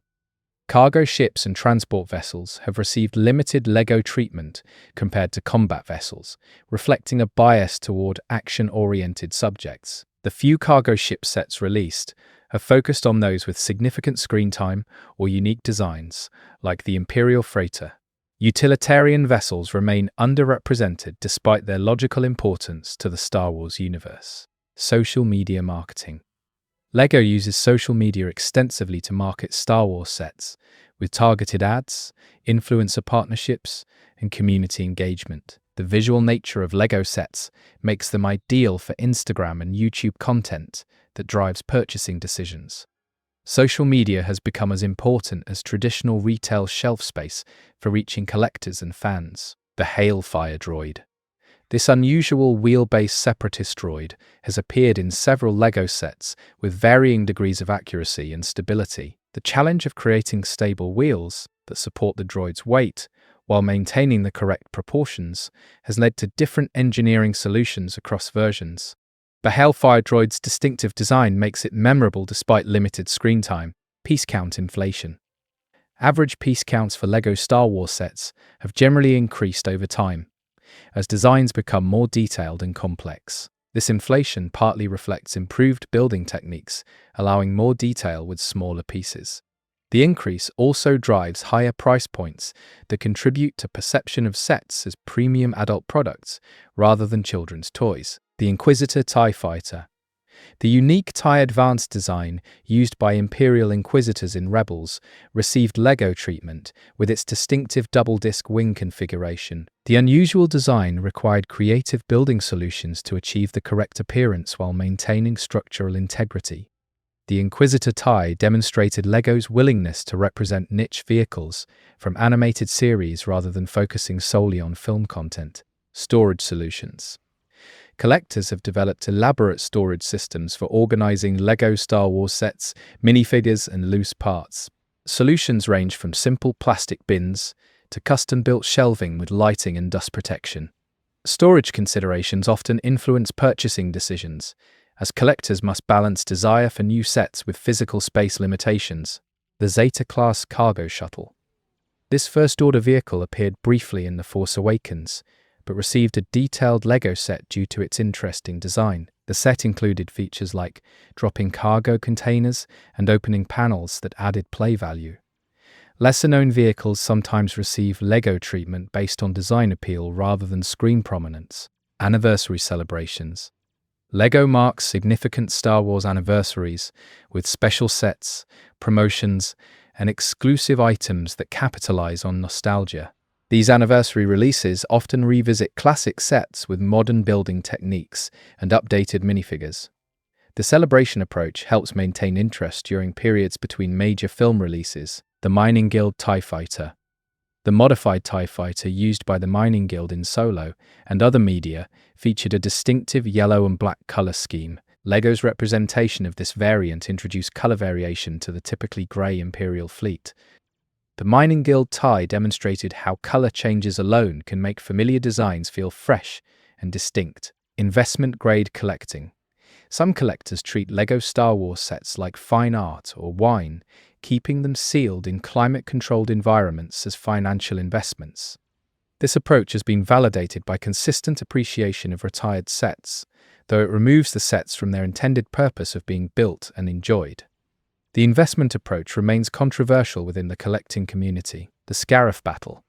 Cargo ships and transport vessels have received limited LEGO treatment compared to combat vessels, reflecting a bias toward action-oriented subjects. The few cargo ship sets released have focused on those with significant screen time or unique designs, like the Imperial Freighter. Utilitarian vessels remain underrepresented despite their logical importance to the Star Wars universe. Social media marketing. LEGO uses social media extensively to market Star Wars sets, with targeted ads, influencer partnerships, and community engagement. The visual nature of LEGO sets makes them ideal for Instagram and YouTube content that drives purchasing decisions. Social media has become as important as traditional retail shelf space for reaching collectors and fans. The Hailfire droid. This unusual wheelbase separatist droid has appeared in several LEGO sets with varying degrees of accuracy and stability. The challenge of creating stable wheels that support the droid's weight while maintaining the correct proportions has led to different engineering solutions across versions. The Hailfire droid's distinctive design makes it memorable despite limited screen time. Piece count inflation. Average piece counts for LEGO Star Wars sets have generally increased over time, as designs become more detailed and complex. This inflation partly reflects improved building techniques, allowing more detail with smaller pieces. The increase also drives higher price points that contribute to perception of sets as premium adult products rather than children's toys. The Inquisitor TIE Fighter. The unique TIE Advanced design used by Imperial Inquisitors in Rebels received LEGO treatment with its distinctive double-disc wing configuration. The unusual design required creative building solutions to achieve the correct appearance while maintaining structural integrity. The Inquisitor TIE demonstrated LEGO's willingness to represent niche vehicles from animated series rather than focusing solely on film content. Storage solutions. Collectors have developed elaborate storage systems for organizing LEGO Star Wars sets, minifigures, and loose parts. Solutions range from simple plastic bins to custom-built shelving with lighting and dust protection. Storage considerations often influence purchasing decisions, as collectors must balance desire for new sets with physical space limitations. The Zeta-class cargo shuttle. This first-order vehicle appeared briefly in The Force Awakens, but received a detailed LEGO set due to its interesting design. The set included features like dropping cargo containers and opening panels that added play value. Lesser-known vehicles sometimes receive LEGO treatment based on design appeal rather than screen prominence. Anniversary celebrations. LEGO marks significant Star Wars anniversaries with special sets, promotions, and exclusive items that capitalize on nostalgia. These anniversary releases often revisit classic sets with modern building techniques and updated minifigures. The celebration approach helps maintain interest during periods between major film releases. The Mining Guild TIE Fighter. The modified TIE Fighter used by the Mining Guild in Solo and other media featured a distinctive yellow and black color scheme. LEGO's representation of this variant introduced color variation to the typically grey Imperial fleet. The Mining Guild TIE demonstrated how color changes alone can make familiar designs feel fresh and distinct. Investment-grade collecting. Some collectors treat LEGO Star Wars sets like fine art or wine, keeping them sealed in climate-controlled environments as financial investments. This approach has been validated by consistent appreciation of retired sets, though it removes the sets from their intended purpose of being built and enjoyed. The investment approach remains controversial within the collecting community. The Scarif Battle.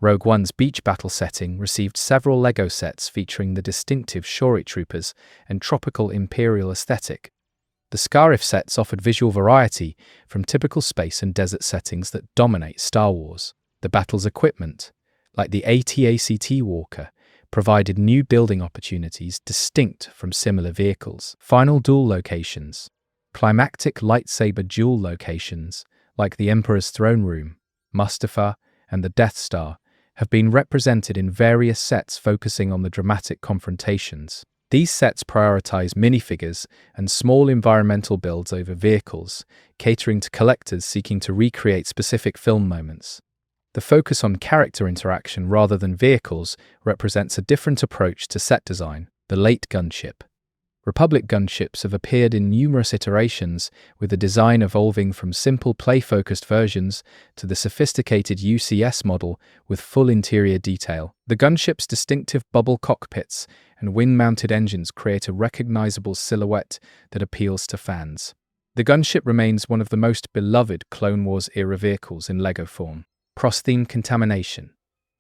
Rogue One's beach battle setting received several LEGO sets featuring the distinctive Shore Troopers and tropical Imperial aesthetic. The Scarif sets offered visual variety from typical space and desert settings that dominate Star Wars. The battle's equipment, like the AT-ACT Walker, provided new building opportunities distinct from similar vehicles. Final duel locations. Climactic lightsaber duel locations, like the Emperor's Throne Room, Mustafar, and the Death Star, have been represented in various sets focusing on the dramatic confrontations. These sets prioritize minifigures and small environmental builds over vehicles, catering to collectors seeking to recreate specific film moments. The focus on character interaction rather than vehicles represents a different approach to set design. The late gunship. Republic gunships have appeared in numerous iterations, with the design evolving from simple play-focused versions to the sophisticated UCS model with full interior detail. The gunship's distinctive bubble cockpits and wing-mounted engines create a recognizable silhouette that appeals to fans. The gunship remains one of the most beloved Clone Wars-era vehicles in LEGO form. Cross-theme contamination.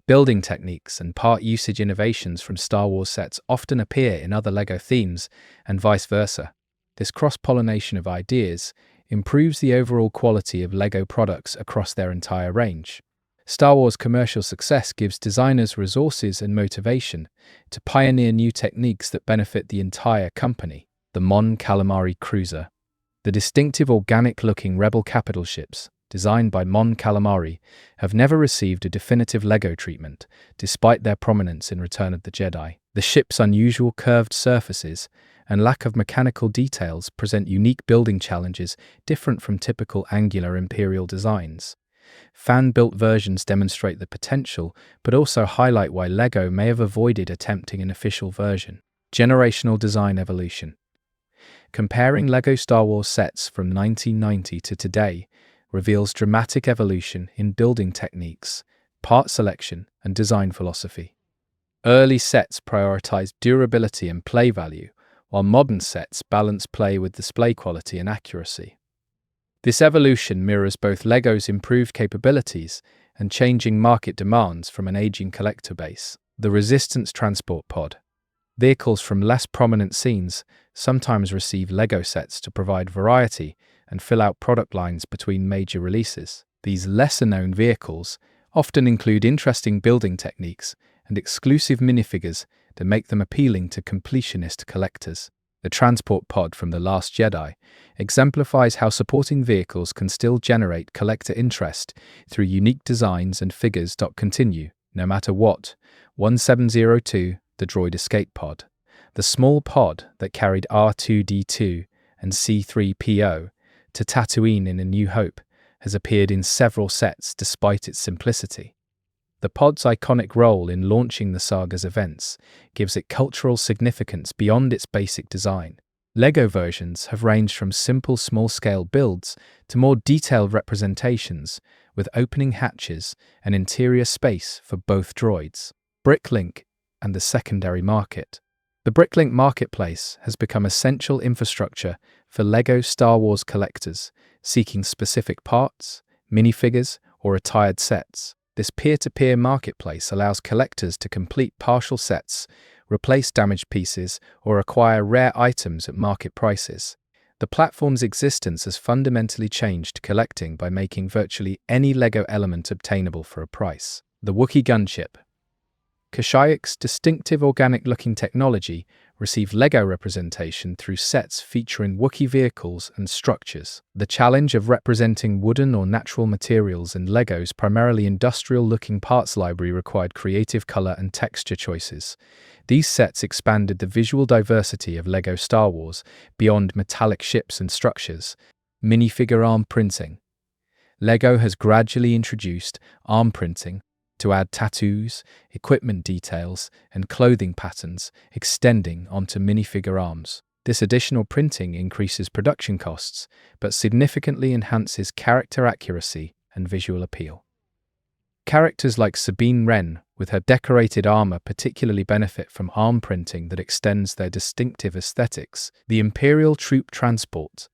Building techniques and part usage innovations from Star Wars sets often appear in other LEGO themes, and vice versa. This cross-pollination of ideas improves the overall quality of LEGO products across their entire range. Star Wars commercial success gives designers resources and motivation to pioneer new techniques that benefit the entire company. The Mon Calamari Cruiser. The distinctive organic-looking Rebel capital ships, designed by Mon Calamari, have never received a definitive LEGO treatment, despite their prominence in Return of the Jedi. The ship's unusual curved surfaces and lack of mechanical details present unique building challenges different from typical angular Imperial designs. Fan-built versions demonstrate the potential, but also highlight why LEGO may have avoided attempting an official version. Generational design evolution. Comparing LEGO Star Wars sets from 1990 to today reveals dramatic evolution in building techniques, part selection, and design philosophy. Early sets prioritized durability and play value, while modern sets balance play with display quality and accuracy. This evolution mirrors both LEGO's improved capabilities and changing market demands from an aging collector base. The Resistance Transport Pod. Vehicles from less prominent scenes sometimes receive LEGO sets to provide variety and fill out product lines between major releases. These lesser-known vehicles often include interesting building techniques and exclusive minifigures that make them appealing to completionist collectors. The Transport Pod from The Last Jedi exemplifies how supporting vehicles can still generate collector interest through unique designs and figures. Continue, no matter what. 1702, the Droid Escape Pod. The small pod that carried R2-D2 and C-3PO to Tatooine in A New Hope has appeared in several sets despite its simplicity. The pod's iconic role in launching the saga's events gives it cultural significance beyond its basic design. LEGO versions have ranged from simple small-scale builds to more detailed representations with opening hatches and interior space for both droids. Bricklink and the secondary market. The Bricklink marketplace has become essential infrastructure for LEGO Star Wars collectors seeking specific parts, minifigures, or retired sets. This peer-to-peer marketplace allows collectors to complete partial sets, replace damaged pieces, or acquire rare items at market prices. The platform's existence has fundamentally changed collecting by making virtually any LEGO element obtainable for a price. The Wookiee Gunship. Kashyyyik's distinctive organic-looking technology received LEGO representation through sets featuring Wookiee vehicles and structures. The challenge of representing wooden or natural materials in LEGO's primarily industrial-looking parts library required creative color and texture choices. These sets expanded the visual diversity of LEGO Star Wars beyond metallic ships and structures. Minifigure arm printing. LEGO has gradually introduced arm printing to add tattoos, equipment details, and clothing patterns extending onto minifigure arms. This additional printing increases production costs, but significantly enhances character accuracy and visual appeal. Characters like Sabine Wren, with her decorated armor, particularly benefit from arm printing that extends their distinctive aesthetics. The Imperial Troop Transport,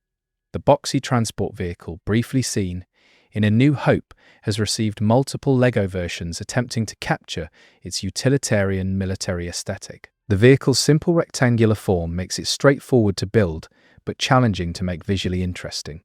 the boxy transport vehicle briefly seen in A New Hope, has received multiple LEGO versions attempting to capture its utilitarian military aesthetic. The vehicle's simple rectangular form makes it straightforward to build, but challenging to make visually interesting.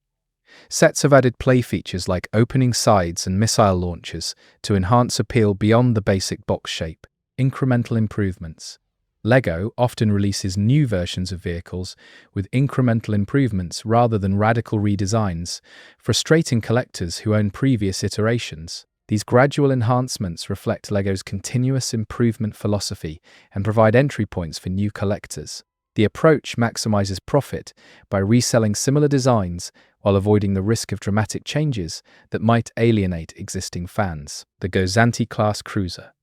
Sets have added play features like opening sides and missile launchers to enhance appeal beyond the basic box shape. Incremental improvements. LEGO often releases new versions of vehicles with incremental improvements rather than radical redesigns, frustrating collectors who own previous iterations. These gradual enhancements reflect LEGO's continuous improvement philosophy and provide entry points for new collectors. The approach maximizes profit by reselling similar designs while avoiding the risk of dramatic changes that might alienate existing fans. The Gozanti-class cruiser.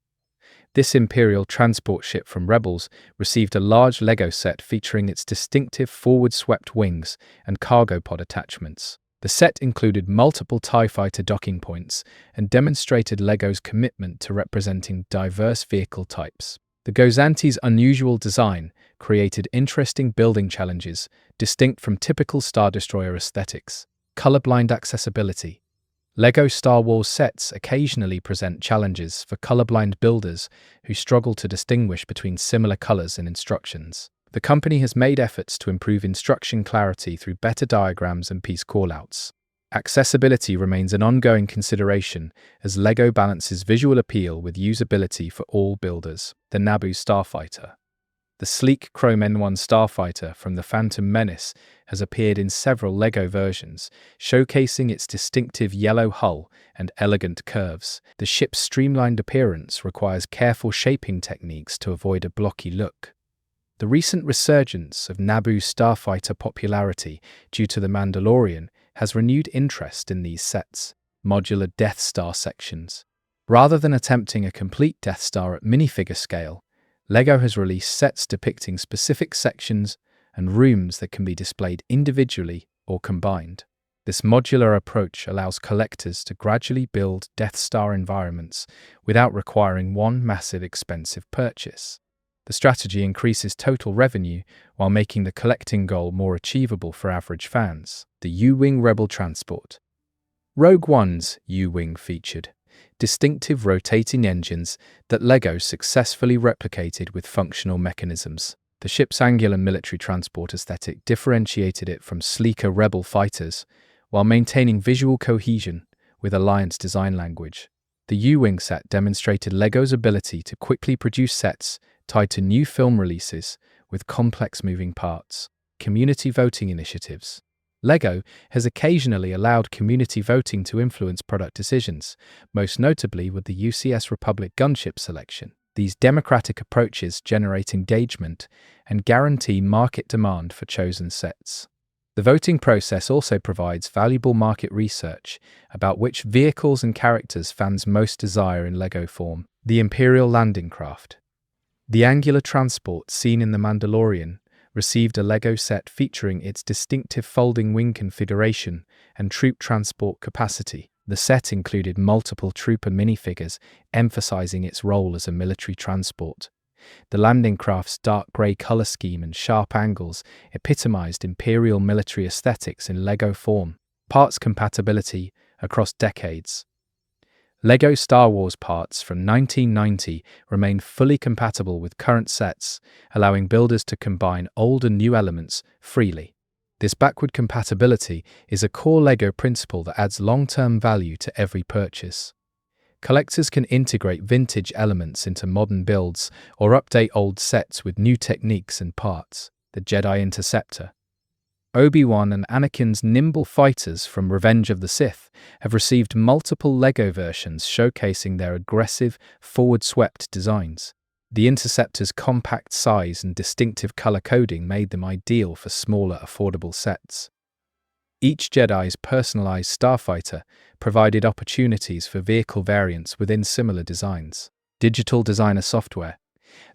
This Imperial transport ship from Rebels received a large LEGO set featuring its distinctive forward-swept wings and cargo pod attachments. The set included multiple TIE fighter docking points and demonstrated LEGO's commitment to representing diverse vehicle types. The Gozanti's unusual design created interesting building challenges distinct from typical Star Destroyer aesthetics. Colorblind accessibility. LEGO Star Wars sets occasionally present challenges for colorblind builders who struggle to distinguish between similar colors and instructions. The company has made efforts to improve instruction clarity through better diagrams and piece callouts. Accessibility remains an ongoing consideration as LEGO balances visual appeal with usability for all builders. The Naboo Starfighter. The sleek chrome N1 starfighter from The Phantom Menace has appeared in several LEGO versions, showcasing its distinctive yellow hull and elegant curves. The ship's streamlined appearance requires careful shaping techniques to avoid a blocky look. The recent resurgence of Naboo starfighter popularity due to The Mandalorian has renewed interest in these sets. Modular Death Star sections. Rather than attempting a complete Death Star at minifigure scale, LEGO has released sets depicting specific sections and rooms that can be displayed individually or combined. This modular approach allows collectors to gradually build Death Star environments without requiring one massive expensive purchase. The strategy increases total revenue while making the collecting goal more achievable for average fans. The U-Wing Rebel Transport. Rogue One's U-Wing featured distinctive rotating engines that LEGO successfully replicated with functional mechanisms. The ship's angular military transport aesthetic differentiated it from sleeker Rebel fighters while maintaining visual cohesion with Alliance design language. The U-Wing set demonstrated LEGO's ability to quickly produce sets tied to new film releases with complex moving parts. Community voting initiatives. LEGO has occasionally allowed community voting to influence product decisions, most notably with the UCS Republic gunship selection. These democratic approaches generate engagement and guarantee market demand for chosen sets. The voting process also provides valuable market research about which vehicles and characters fans most desire in LEGO form. The Imperial Landing Craft. The angular transport seen in The Mandalorian received a LEGO set featuring its distinctive folding wing configuration and troop transport capacity. The set included multiple trooper minifigures, emphasizing its role as a military transport. The landing craft's dark grey color scheme and sharp angles epitomized Imperial military aesthetics in LEGO form. Parts compatibility across decades. LEGO Star Wars parts from 1990 remain fully compatible with current sets, allowing builders to combine old and new elements freely. This backward compatibility is a core LEGO principle that adds long-term value to every purchase. Collectors can integrate vintage elements into modern builds or update old sets with new techniques and parts. The Jedi Interceptor. Obi-Wan and Anakin's nimble fighters from Revenge of the Sith have received multiple LEGO versions showcasing their aggressive, forward-swept designs. The Interceptor's compact size and distinctive color coding made them ideal for smaller, affordable sets. Each Jedi's personalized starfighter provided opportunities for vehicle variants within similar designs. Digital Designer software.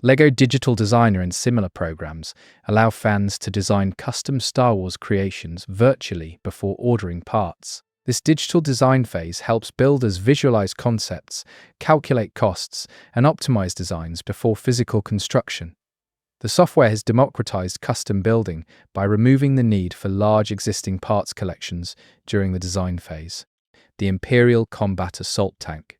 LEGO Digital Designer and similar programs allow fans to design custom Star Wars creations virtually before ordering parts. This digital design phase helps builders visualize concepts, calculate costs, and optimize designs before physical construction. The software has democratized custom building by removing the need for large existing parts collections during the design phase. The Imperial Combat Assault Tank.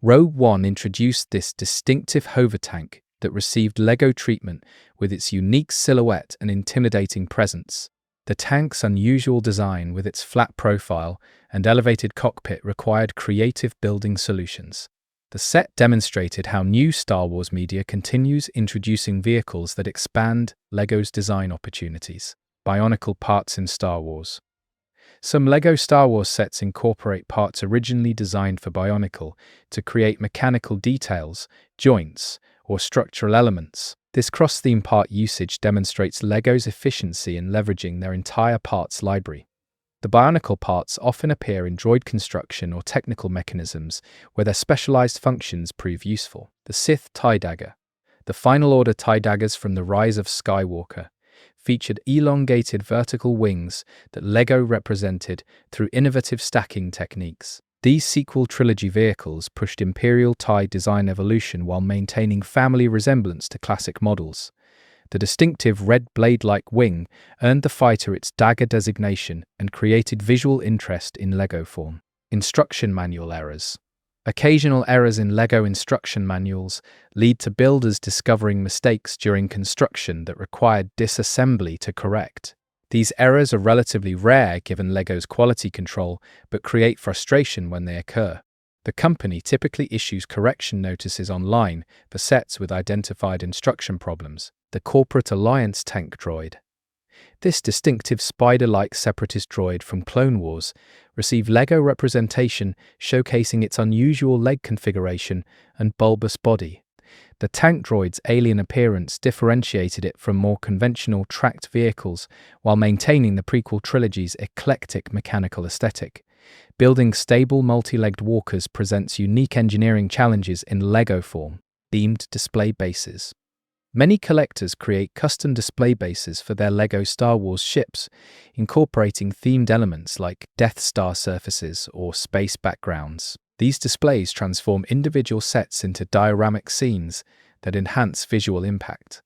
Rogue One introduced this distinctive hover tank that received LEGO treatment with its unique silhouette and intimidating presence. The tank's unusual design with its flat profile and elevated cockpit required creative building solutions. The set demonstrated how new Star Wars media continues introducing vehicles that expand LEGO's design opportunities. Bionicle parts in Star Wars. Some LEGO Star Wars sets incorporate parts originally designed for Bionicle to create mechanical details, joints, or structural elements. This cross-theme part usage demonstrates LEGO's efficiency in leveraging their entire parts library. The Bionicle parts often appear in droid construction or technical mechanisms where their specialized functions prove useful. The Sith TIE Dagger. The Final Order TIE Daggers from The Rise of Skywalker featured elongated vertical wings that LEGO represented through innovative stacking techniques. These sequel trilogy vehicles pushed Imperial TIE design evolution while maintaining family resemblance to classic models. The distinctive red blade-like wing earned the fighter its dagger designation and created visual interest in LEGO form. Instruction manual errors. Occasional errors in LEGO instruction manuals lead to builders discovering mistakes during construction that required disassembly to correct. These errors are relatively rare given LEGO's quality control, but create frustration when they occur. The company typically issues correction notices online for sets with identified instruction problems. The Corporate Alliance Tank Droid. This distinctive spider-like separatist droid from Clone Wars received LEGO representation showcasing its unusual leg configuration and bulbous body. The tank droid's alien appearance differentiated it from more conventional tracked vehicles while maintaining the prequel trilogy's eclectic mechanical aesthetic. Building stable multi-legged walkers presents unique engineering challenges in LEGO form. Themed display bases. Many collectors create custom display bases for their LEGO Star Wars ships, incorporating themed elements like Death Star surfaces or space backgrounds. These displays transform individual sets into dioramic scenes that enhance visual impact.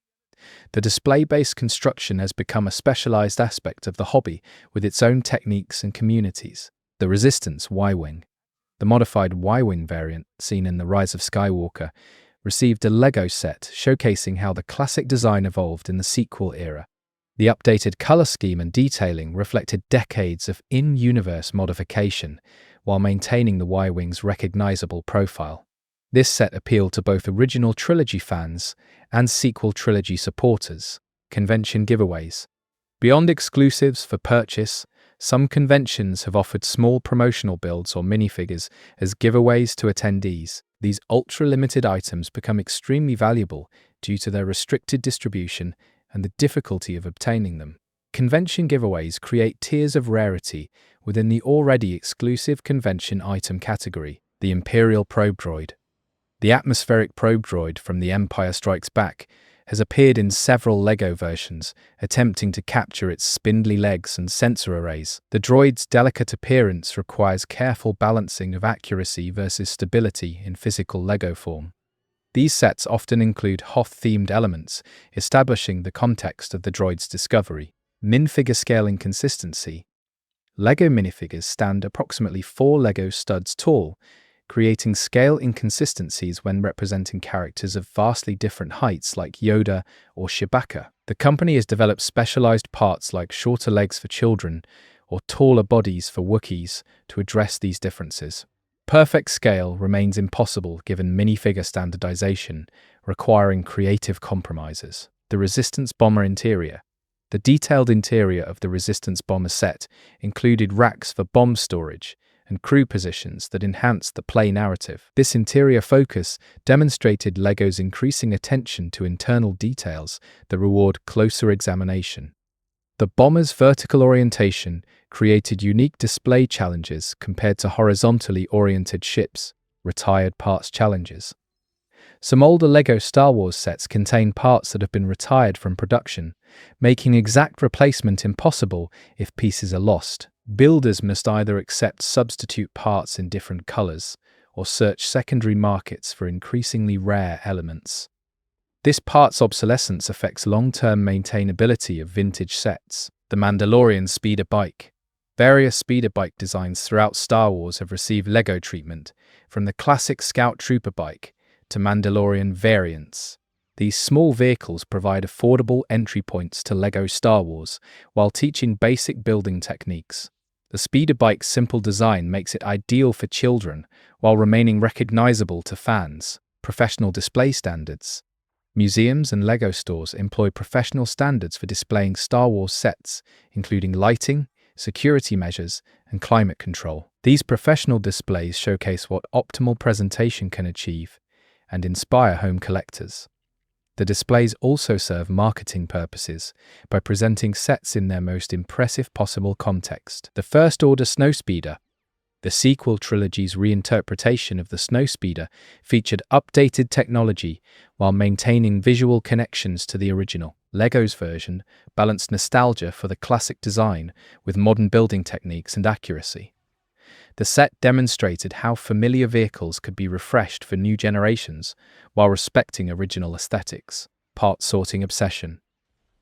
The display-based construction has become a specialized aspect of the hobby with its own techniques and communities. The Resistance Y-Wing. The modified Y-Wing variant, seen in The Rise of Skywalker, received a LEGO set showcasing how the classic design evolved in the sequel era. The updated color scheme and detailing reflected decades of in-universe modification while maintaining the Y-Wing's recognizable profile. This set appealed to both original trilogy fans and sequel trilogy supporters. Convention giveaways. Beyond exclusives for purchase, some conventions have offered small promotional builds or minifigures as giveaways to attendees. These ultra-limited items become extremely valuable due to their restricted distribution and the difficulty of obtaining them. Convention giveaways create tiers of rarity within the already exclusive convention item category. The Imperial Probe Droid. The atmospheric probe droid from The Empire Strikes Back has appeared in several LEGO versions, attempting to capture its spindly legs and sensor arrays. The droid's delicate appearance requires careful balancing of accuracy versus stability in physical LEGO form. These sets often include Hoth-themed elements, establishing the context of the droid's discovery. Minifigure scale inconsistency. LEGO minifigures stand approximately 4 LEGO studs tall, creating scale inconsistencies when representing characters of vastly different heights like Yoda or Chewbacca. The company has developed specialized parts like shorter legs for children or taller bodies for Wookiees to address these differences. Perfect scale remains impossible given minifigure standardization, requiring creative compromises. The Resistance Bomber interior. The detailed interior of the Resistance Bomber set included racks for bomb storage and crew positions that enhanced the play narrative. This interior focus demonstrated LEGO's increasing attention to internal details that reward closer examination. The bomber's vertical orientation created unique display challenges compared to horizontally oriented ships, retired parts challenges. Some older LEGO Star Wars sets contain parts that have been retired from production, making exact replacement impossible if pieces are lost. Builders must either accept substitute parts in different colors or search secondary markets for increasingly rare elements. This parts obsolescence affects long-term maintainability of vintage sets. The Mandalorian speeder bike. Various speeder bike designs throughout Star Wars have received LEGO treatment, from the classic Scout Trooper bike to Mandalorian variants. These small vehicles provide affordable entry points to LEGO Star Wars while teaching basic building techniques. The speeder bike's simple design makes it ideal for children while remaining recognizable to fans. Professional display standards. Museums and LEGO stores employ professional standards for displaying Star Wars sets, including lighting, security measures, and climate control. These professional displays showcase what optimal presentation can achieve and inspire home collectors. The displays also serve marketing purposes by presenting sets in their most impressive possible context. The First Order Snowspeeder. The sequel trilogy's reinterpretation of the Snowspeeder featured updated technology while maintaining visual connections to the original. LEGO's version balanced nostalgia for the classic design with modern building techniques and accuracy. The set demonstrated how familiar vehicles could be refreshed for new generations while respecting original aesthetics. Part sorting obsession.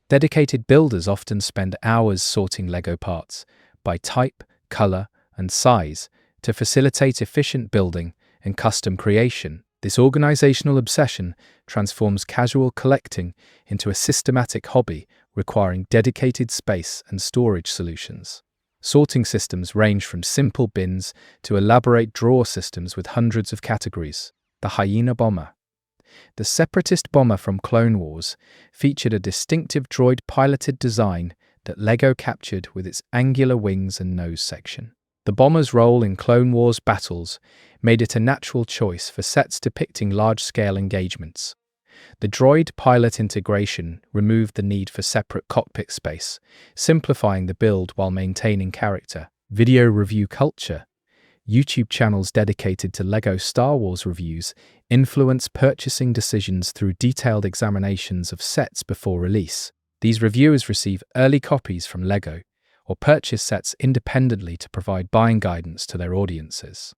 Dedicated builders often spend hours sorting LEGO parts by type, color, and size to facilitate efficient building and custom creation. This organizational obsession transforms casual collecting into a systematic hobby requiring dedicated space and storage solutions. Sorting systems range from simple bins to elaborate drawer systems with hundreds of categories. The Hyena Bomber. The Separatist bomber from Clone Wars featured a distinctive droid-piloted design that LEGO captured with its angular wings and nose section. The bomber's role in Clone Wars battles made it a natural choice for sets depicting large-scale engagements. The droid pilot integration removed the need for separate cockpit space, simplifying the build while maintaining character. Video review culture. YouTube channels dedicated to LEGO Star Wars reviews influence purchasing decisions through detailed examinations of sets before release. These reviewers receive early copies from LEGO or purchase sets independently to provide buying guidance to their audiences.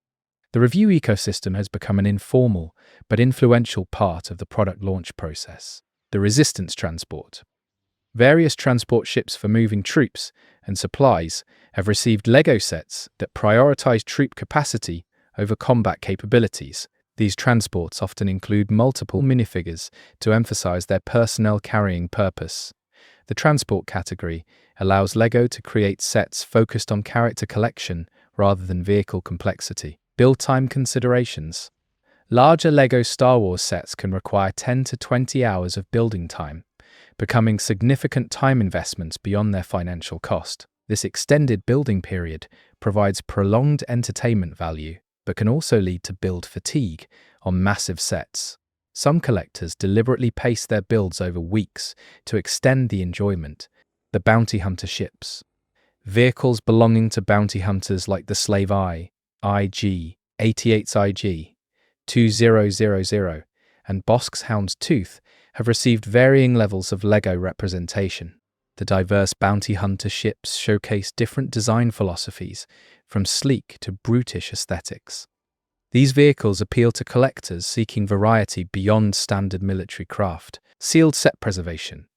The review ecosystem has become an informal but influential part of the product launch process. The Resistance Transport. Various transport ships for moving troops and supplies have received LEGO sets that prioritize troop capacity over combat capabilities. These transports often include multiple minifigures to emphasize their personnel carrying purpose. The transport category allows LEGO to create sets focused on character collection rather than vehicle complexity. Build time considerations. Larger LEGO Star Wars sets can require 10 to 20 hours of building time, becoming significant time investments beyond their financial cost. This extended building period provides prolonged entertainment value, but can also lead to build fatigue on massive sets. Some collectors deliberately pace their builds over weeks to extend the enjoyment. The Bounty Hunter ships. Vehicles belonging to bounty hunters like the Slave IG, 88's IG, 2000, and Bosk's Hound's Tooth have received varying levels of LEGO representation. The diverse bounty hunter ships showcase different design philosophies, from sleek to brutish aesthetics. These vehicles appeal to collectors seeking variety beyond standard military craft. Sealed set preservation.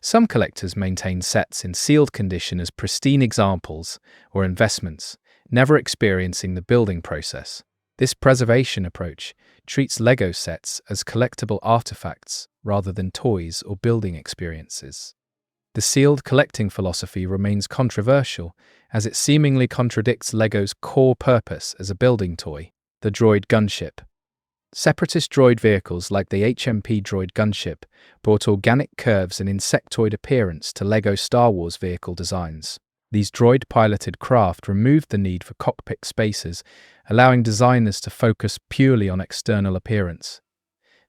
Some collectors maintain sets in sealed condition as pristine examples or investments, never experiencing the building process. This preservation approach treats LEGO sets as collectible artifacts rather than toys or building experiences. The sealed collecting philosophy remains controversial as it seemingly contradicts LEGO's core purpose as a building toy. The droid gunship. Separatist droid vehicles like the HMP droid gunship brought organic curves and insectoid appearance to LEGO Star Wars vehicle designs. These droid-piloted craft removed the need for cockpit spaces, allowing designers to focus purely on external appearance.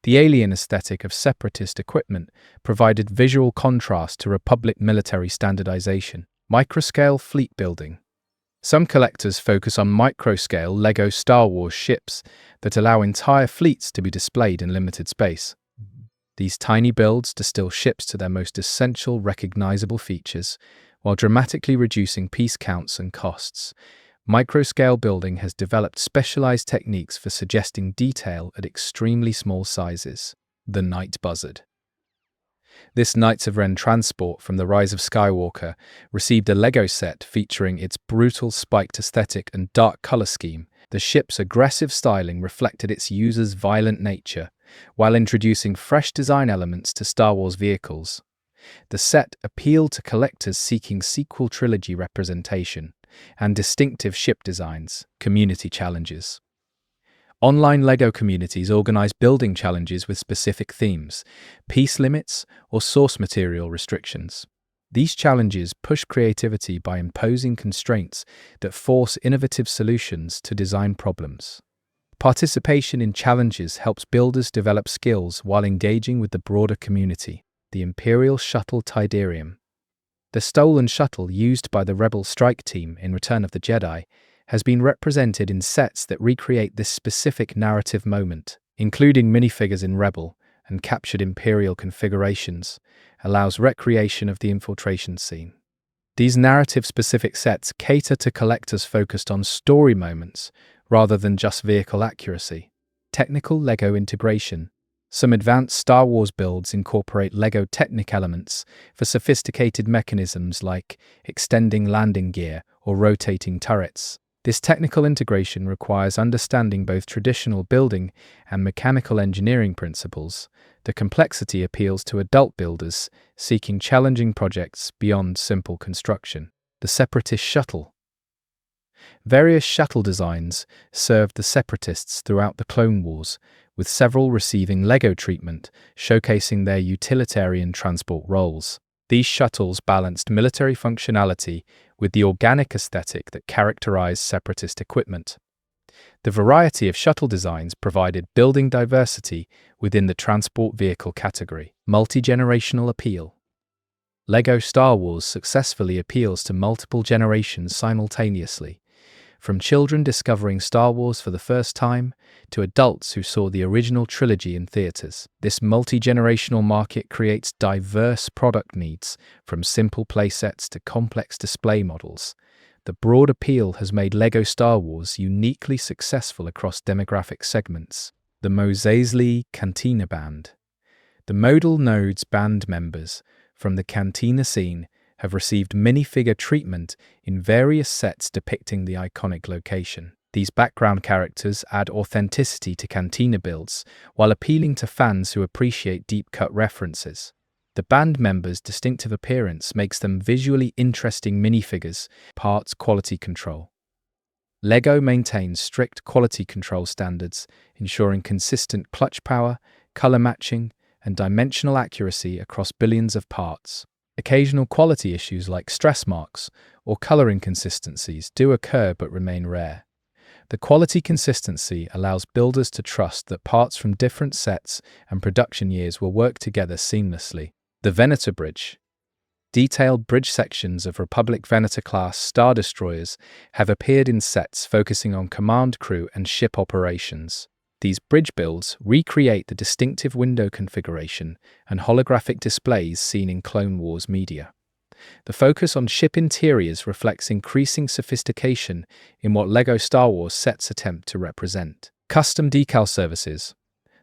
The alien aesthetic of Separatist equipment provided visual contrast to Republic military standardization. Microscale fleet building. Some collectors focus on microscale LEGO Star Wars ships that allow entire fleets to be displayed in limited space. These tiny builds distill ships to their most essential recognizable features, while dramatically reducing piece counts and costs. Micro-scale building has developed specialized techniques for suggesting detail at extremely small sizes. The Night Buzzard. This Knights of Ren transport from The Rise of Skywalker received a LEGO set featuring its brutal spiked aesthetic and dark color scheme. The ship's aggressive styling reflected its user's violent nature, while introducing fresh design elements to Star Wars vehicles. The set appealed to collectors seeking sequel trilogy representation and distinctive ship designs. Community challenges. Online LEGO communities organize building challenges with specific themes, piece limits, or source material restrictions. These challenges push creativity by imposing constraints that force innovative solutions to design problems. Participation in challenges helps builders develop skills while engaging with the broader community. The Imperial Shuttle Tidarium. The stolen shuttle used by the Rebel strike team in Return of the Jedi has been represented in sets that recreate this specific narrative moment, including minifigures in Rebel and captured Imperial configurations, allows recreation of the infiltration scene. These narrative-specific sets cater to collectors focused on story moments rather than just vehicle accuracy. Technical LEGO integration. Some advanced Star Wars builds incorporate LEGO Technic elements for sophisticated mechanisms like extending landing gear or rotating turrets. This technical integration requires understanding both traditional building and mechanical engineering principles. The complexity appeals to adult builders seeking challenging projects beyond simple construction. The Separatist Shuttle. Various shuttle designs served the Separatists throughout the Clone Wars, with several receiving LEGO treatment, showcasing their utilitarian transport roles. These shuttles balanced military functionality with the organic aesthetic that characterized Separatist equipment. The variety of shuttle designs provided building diversity within the transport vehicle category. Multi-generational appeal. LEGO Star Wars successfully appeals to multiple generations simultaneously, from children discovering Star Wars for the first time to adults who saw the original trilogy in theaters. This multi-generational market creates diverse product needs, from simple playsets to complex display models. The broad appeal has made LEGO Star Wars uniquely successful across demographic segments. The Moseley Cantina Band. The Modal Nodes band members from the Cantina scene have received minifigure treatment in various sets depicting the iconic location. These background characters add authenticity to Cantina builds, while appealing to fans who appreciate deep-cut references. The band members' distinctive appearance makes them visually interesting minifigures. Parts quality control. LEGO maintains strict quality control standards, ensuring consistent clutch power, color matching, and dimensional accuracy across billions of parts. Occasional quality issues like stress marks or color inconsistencies do occur but remain rare. The quality consistency allows builders to trust that parts from different sets and production years will work together seamlessly. The Venator Bridge. Detailed bridge sections of Republic Venator-class Star Destroyers have appeared in sets focusing on command crew and ship operations. These bridge builds recreate the distinctive window configuration and holographic displays seen in Clone Wars media. The focus on ship interiors reflects increasing sophistication in what LEGO Star Wars sets attempt to represent. Custom decal services.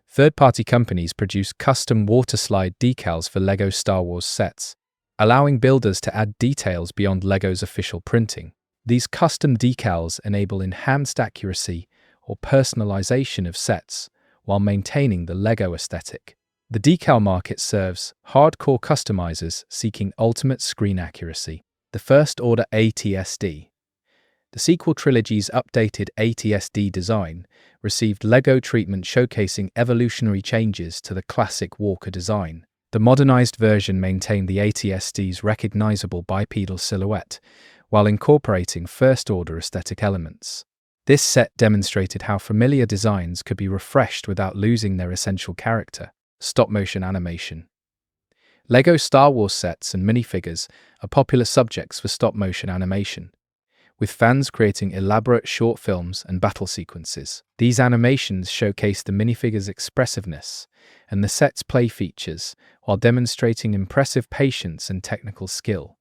Third-party companies produce custom waterslide decals for LEGO Star Wars sets, allowing builders to add details beyond LEGO's official printing. These custom decals enable enhanced accuracy or personalization of sets while maintaining the LEGO aesthetic. The decal market serves hardcore customizers seeking ultimate screen accuracy. The First Order ATSD. The sequel trilogy's updated ATSD design received LEGO treatment showcasing evolutionary changes to the classic Walker design. The modernized version maintained the ATSD's recognizable bipedal silhouette while incorporating First Order aesthetic elements. This set demonstrated how familiar designs could be refreshed without losing their essential character. Stop-motion animation. LEGO Star Wars sets and minifigures are popular subjects for stop-motion animation, with fans creating elaborate short films and battle sequences. These animations showcase the minifigure's expressiveness and the set's play features while demonstrating impressive patience and technical skill.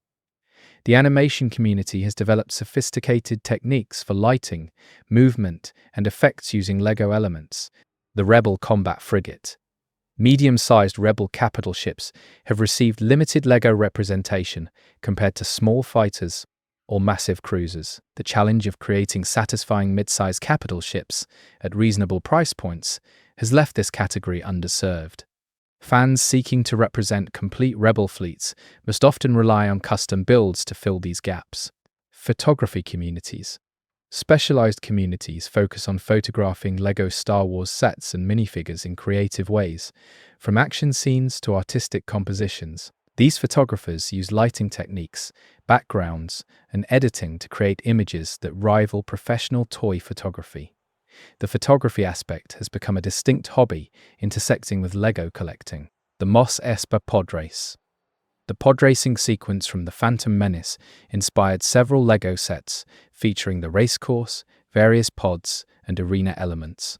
The animation community has developed sophisticated techniques for lighting, movement, and effects using LEGO elements. The Rebel combat frigate. Medium-sized Rebel capital ships have received limited LEGO representation compared to small fighters or massive cruisers. The challenge of creating satisfying mid-sized capital ships at reasonable price points has left this category underserved. Fans seeking to represent complete Rebel fleets must often rely on custom builds to fill these gaps. Photography communities. Specialized communities focus on photographing LEGO Star Wars sets and minifigures in creative ways, from action scenes to artistic compositions. These photographers use lighting techniques, backgrounds, and editing to create images that rival professional toy photography. The photography aspect has become a distinct hobby, intersecting with LEGO collecting. The Mos Espa pod race. The pod racing sequence from The Phantom Menace inspired several LEGO sets featuring the racecourse, various pods, and arena elements.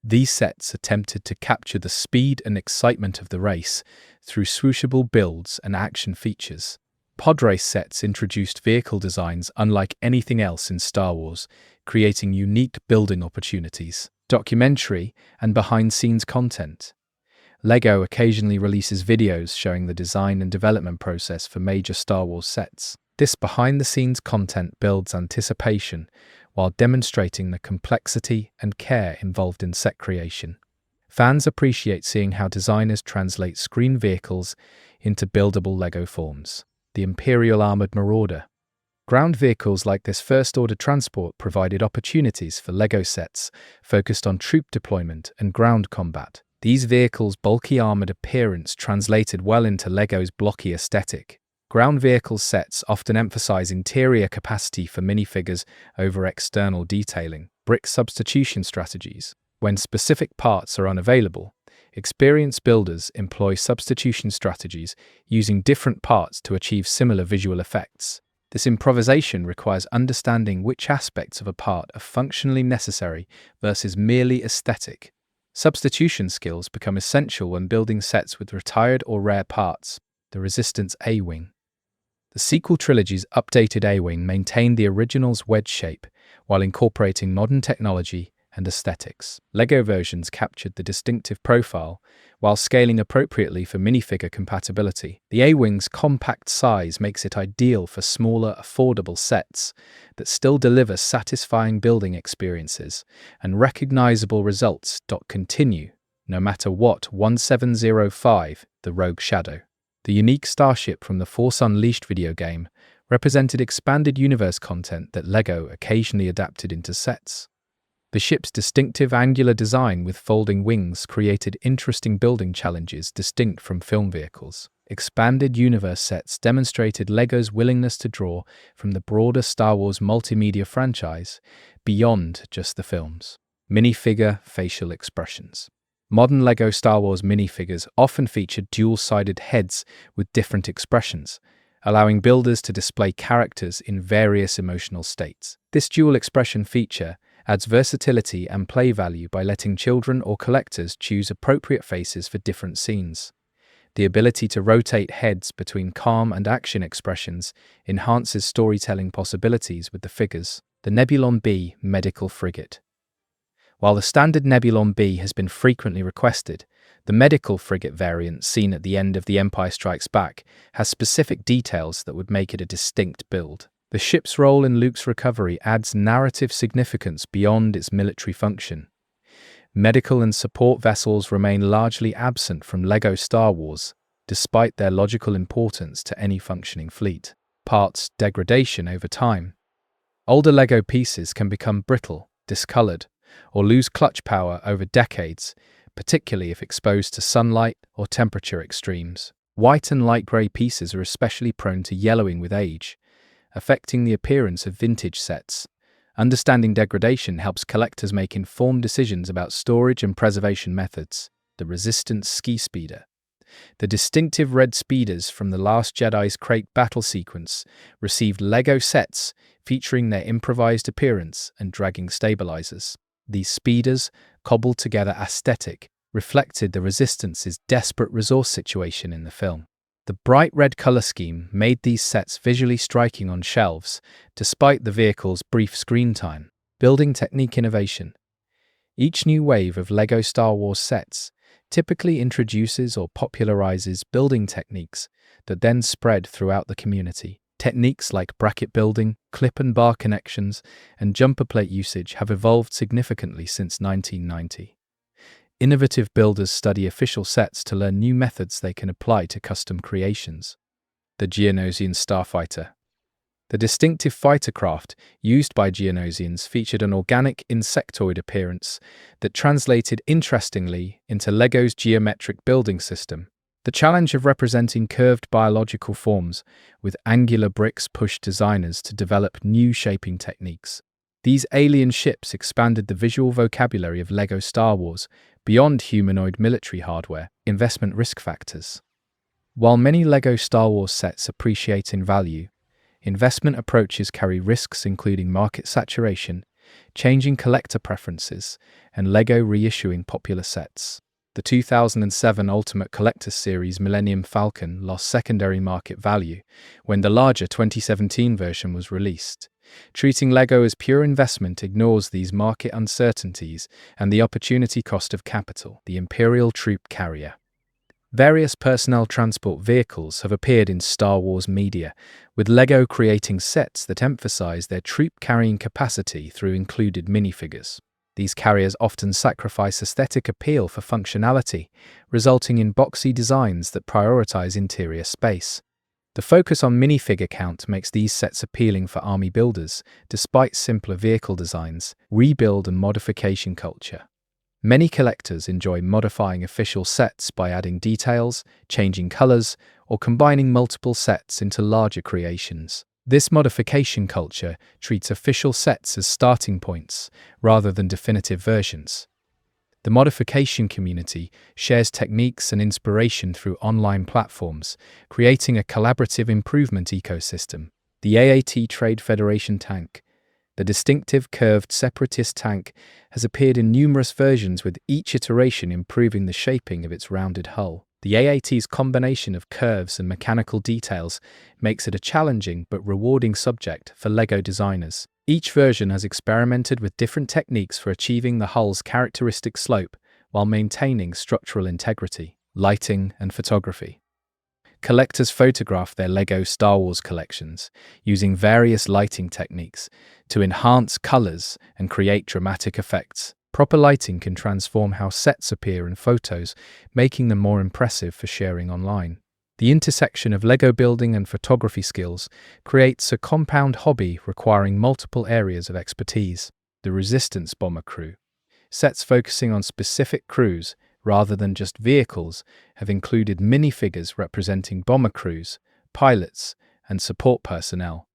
These sets attempted to capture the speed and excitement of the race through swooshable builds and action features. Pod race sets introduced vehicle designs unlike anything else in Star Wars, creating unique building opportunities. Documentary and behind-scenes content. LEGO occasionally releases videos showing the design and development process for major Star Wars sets. This behind-the-scenes content builds anticipation while demonstrating the complexity and care involved in set creation. Fans appreciate seeing how designers translate screen vehicles into buildable LEGO forms. The Imperial Armored Marauder. Ground vehicles like this first-order transport provided opportunities for LEGO sets focused on troop deployment and ground combat. These vehicles' bulky armored appearance translated well into LEGO's blocky aesthetic. Ground vehicle sets often emphasize interior capacity for minifigures over external detailing. Brick substitution strategies. When specific parts are unavailable, experienced builders employ substitution strategies using different parts to achieve similar visual effects. This improvisation requires understanding which aspects of a part are functionally necessary versus merely aesthetic. Substitution skills become essential when building sets with retired or rare parts. The Resistance A-Wing. The sequel trilogy's updated A-Wing maintained the original's wedge shape while incorporating modern technology and aesthetics. LEGO versions captured the distinctive profile while scaling appropriately for minifigure compatibility. The A-Wing's compact size makes it ideal for smaller, affordable sets that still deliver satisfying building experiences and recognizable results. Continue, no matter what. 1705, The Rogue Shadow. The unique starship from the Force Unleashed video game represented expanded universe content that LEGO occasionally adapted into sets. The ship's distinctive angular design with folding wings created interesting building challenges distinct from film vehicles. Expanded universe sets demonstrated LEGO's willingness to draw from the broader Star Wars multimedia franchise beyond just the films. Minifigure facial expressions. Modern LEGO Star Wars minifigures often feature dual-sided heads with different expressions, allowing builders to display characters in various emotional states. This dual expression feature adds versatility and play value by letting children or collectors choose appropriate faces for different scenes. The ability to rotate heads between calm and action expressions enhances storytelling possibilities with the figures. The Nebulon B medical frigate. While the standard Nebulon B has been frequently requested, the medical frigate variant seen at the end of The Empire Strikes Back has specific details that would make it a distinct build. The ship's role in Luke's recovery adds narrative significance beyond its military function. Medical and support vessels remain largely absent from LEGO Star Wars, despite their logical importance to any functioning fleet. Parts degradation over time. Older LEGO pieces can become brittle, discolored, or lose clutch power over decades, particularly if exposed to sunlight or temperature extremes. White and light grey pieces are especially prone to yellowing with age, affecting the appearance of vintage sets. Understanding degradation helps collectors make informed decisions about storage and preservation methods. The Resistance Ski Speeder. The distinctive red speeders from The Last Jedi's crate battle sequence received LEGO sets featuring their improvised appearance and dragging stabilizers. These speeders, cobbled together aesthetic, reflected the Resistance's desperate resource situation in the film. The bright red color scheme made these sets visually striking on shelves, despite the vehicle's brief screen time. Building technique innovation. Each new wave of LEGO Star Wars sets typically introduces or popularizes building techniques that then spread throughout the community. Techniques like bracket building, clip and bar connections, and jumper plate usage have evolved significantly since 1990. Innovative builders study official sets to learn new methods they can apply to custom creations. The Geonosian Starfighter. The distinctive fighter craft used by Geonosians featured an organic insectoid appearance that translated interestingly into LEGO's geometric building system. The challenge of representing curved biological forms with angular bricks pushed designers to develop new shaping techniques. These alien ships expanded the visual vocabulary of LEGO Star Wars beyond humanoid military hardware. Investment risk factors. While many LEGO Star Wars sets appreciate in value, investment approaches carry risks including market saturation, changing collector preferences, and LEGO reissuing popular sets. The 2007 Ultimate Collector's Series Millennium Falcon lost secondary market value when the larger 2017 version was released. Treating LEGO as pure investment ignores these market uncertainties and the opportunity cost of capital. The Imperial Troop Carrier. Various personnel transport vehicles have appeared in Star Wars media, with LEGO creating sets that emphasize their troop-carrying capacity through included minifigures. These carriers often sacrifice aesthetic appeal for functionality, resulting in boxy designs that prioritize interior space. The focus on minifigure count makes these sets appealing for army builders, despite simpler vehicle designs. Rebuild and modification culture. Many collectors enjoy modifying official sets by adding details, changing colors, or combining multiple sets into larger creations. This modification culture treats official sets as starting points rather than definitive versions. The modification community shares techniques and inspiration through online platforms, creating a collaborative improvement ecosystem. The AAT Trade Federation tank. The distinctive curved separatist tank has appeared in numerous versions, with each iteration improving the shaping of its rounded hull. The AAT's combination of curves and mechanical details makes it a challenging but rewarding subject for LEGO designers. Each version has experimented with different techniques for achieving the hull's characteristic slope while maintaining structural integrity. Lighting and photography. Collectors photograph their LEGO Star Wars collections using various lighting techniques to enhance colors and create dramatic effects. Proper lighting can transform how sets appear in photos, making them more impressive for sharing online. The intersection of LEGO building and photography skills creates a compound hobby requiring multiple areas of expertise. The Resistance Bomber Crew. Sets focusing on specific crews rather than just vehicles have included minifigures representing bomber crews, pilots, and support personnel.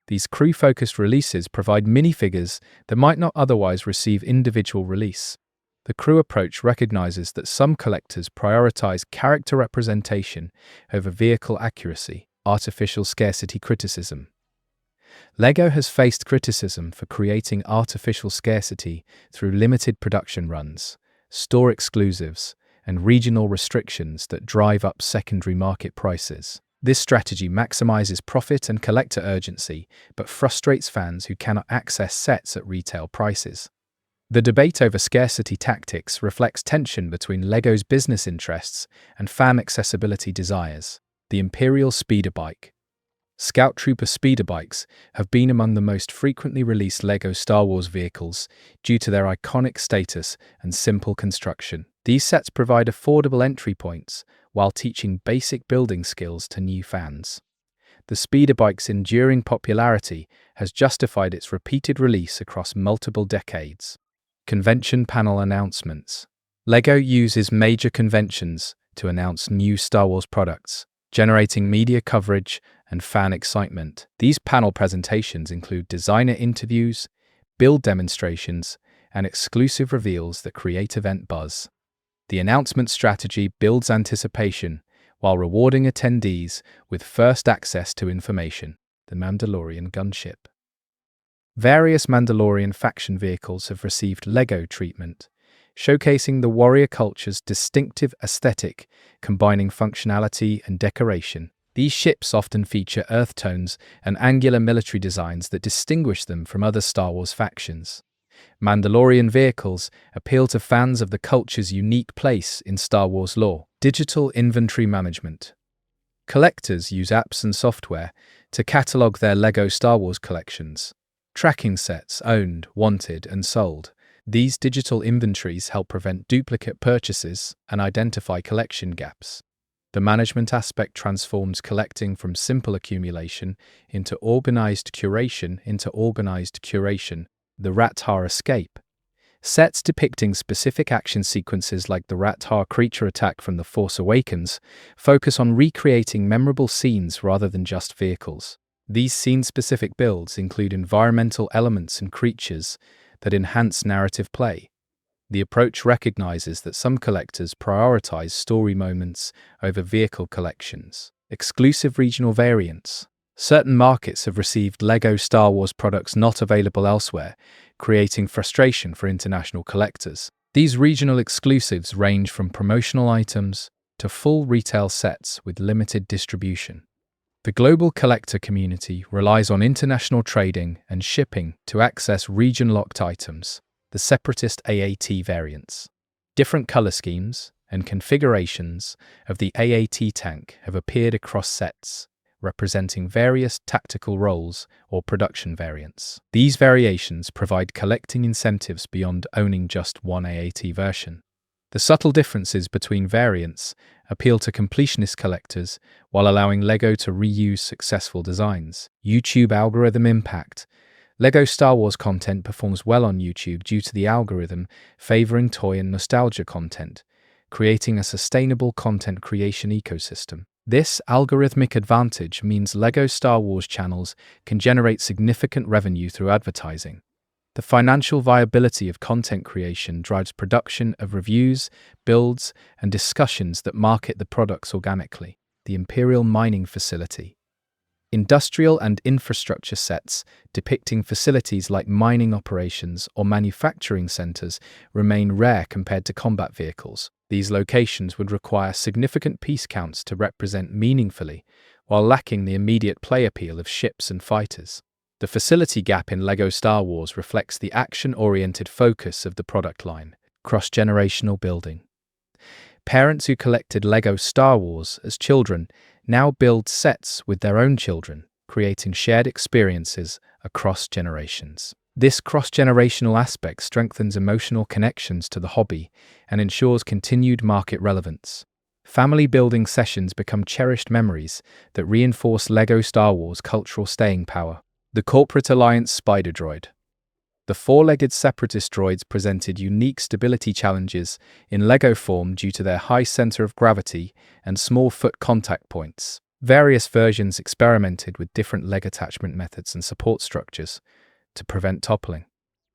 These crew-focused releases provide minifigures that might not otherwise receive individual release. The crew approach recognizes that some collectors prioritize character representation over vehicle accuracy. Artificial scarcity criticism. LEGO has faced criticism for creating artificial scarcity through limited production runs, store exclusives, and regional restrictions that drive up secondary market prices. This strategy maximizes profit and collector urgency, but frustrates fans who cannot access sets at retail prices. The debate over scarcity tactics reflects tension between LEGO's business interests and fan accessibility desires. The Imperial Speeder Bike. Scout Trooper speeder bikes have been among the most frequently released LEGO Star Wars vehicles due to their iconic status and simple construction. These sets provide affordable entry points while teaching basic building skills to new fans. The speeder bike's enduring popularity has justified its repeated release across multiple decades. Convention panel announcements. LEGO uses major conventions to announce new Star Wars products, generating media coverage and fan excitement. These panel presentations include designer interviews, build demonstrations, and exclusive reveals that create event buzz. The announcement strategy builds anticipation while rewarding attendees with first access to information. The Mandalorian Gunship. Various Mandalorian faction vehicles have received LEGO treatment, showcasing the warrior culture's distinctive aesthetic, combining functionality and decoration. These ships often feature earth tones and angular military designs that distinguish them from other Star Wars factions. Mandalorian vehicles appeal to fans of the culture's unique place in Star Wars lore. Digital inventory management. Collectors use apps and software to catalog their LEGO Star Wars collections, tracking sets owned, wanted, and sold. These digital inventories help prevent duplicate purchases and identify collection gaps. The management aspect transforms collecting from simple accumulation into organized curation. The Rathar Escape. Sets depicting specific action sequences like the Rathar creature attack from The Force Awakens focus on recreating memorable scenes rather than just vehicles. These scene-specific builds include environmental elements and creatures that enhance narrative play. The approach recognizes that some collectors prioritize story moments over vehicle collections. Exclusive regional variants. Certain markets have received LEGO Star Wars products not available elsewhere, creating frustration for international collectors. These regional exclusives range from promotional items to full retail sets with limited distribution. The global collector community relies on international trading and shipping to access region-locked items, the separatist AAT variants. Different color schemes and configurations of the AAT tank have appeared across sets, representing various tactical roles or production variants. These variations provide collecting incentives beyond owning just one AAT version. The subtle differences between variants appeal to completionist collectors while allowing LEGO to reuse successful designs. YouTube algorithm impact. LEGO Star Wars content performs well on YouTube due to the algorithm favoring toy and nostalgia content, creating a sustainable content creation ecosystem. This algorithmic advantage means LEGO Star Wars channels can generate significant revenue through advertising. The financial viability of content creation drives production of reviews, builds, and discussions that market the products organically. The Imperial Mining Facility. Industrial and infrastructure sets depicting facilities like mining operations or manufacturing centers remain rare compared to combat vehicles. These locations would require significant piece counts to represent meaningfully, while lacking the immediate play appeal of ships and fighters. The facility gap in LEGO Star Wars reflects the action-oriented focus of the product line. Cross-generational building. Parents who collected LEGO Star Wars as children now build sets with their own children, creating shared experiences across generations. This cross-generational aspect strengthens emotional connections to the hobby and ensures continued market relevance. Family building sessions become cherished memories that reinforce LEGO Star Wars' cultural staying power. The Corporate Alliance Spider Droid. The four-legged separatist droids presented unique stability challenges in LEGO form due to their high center of gravity and small foot contact points. Various versions experimented with different leg attachment methods and support structures to prevent toppling.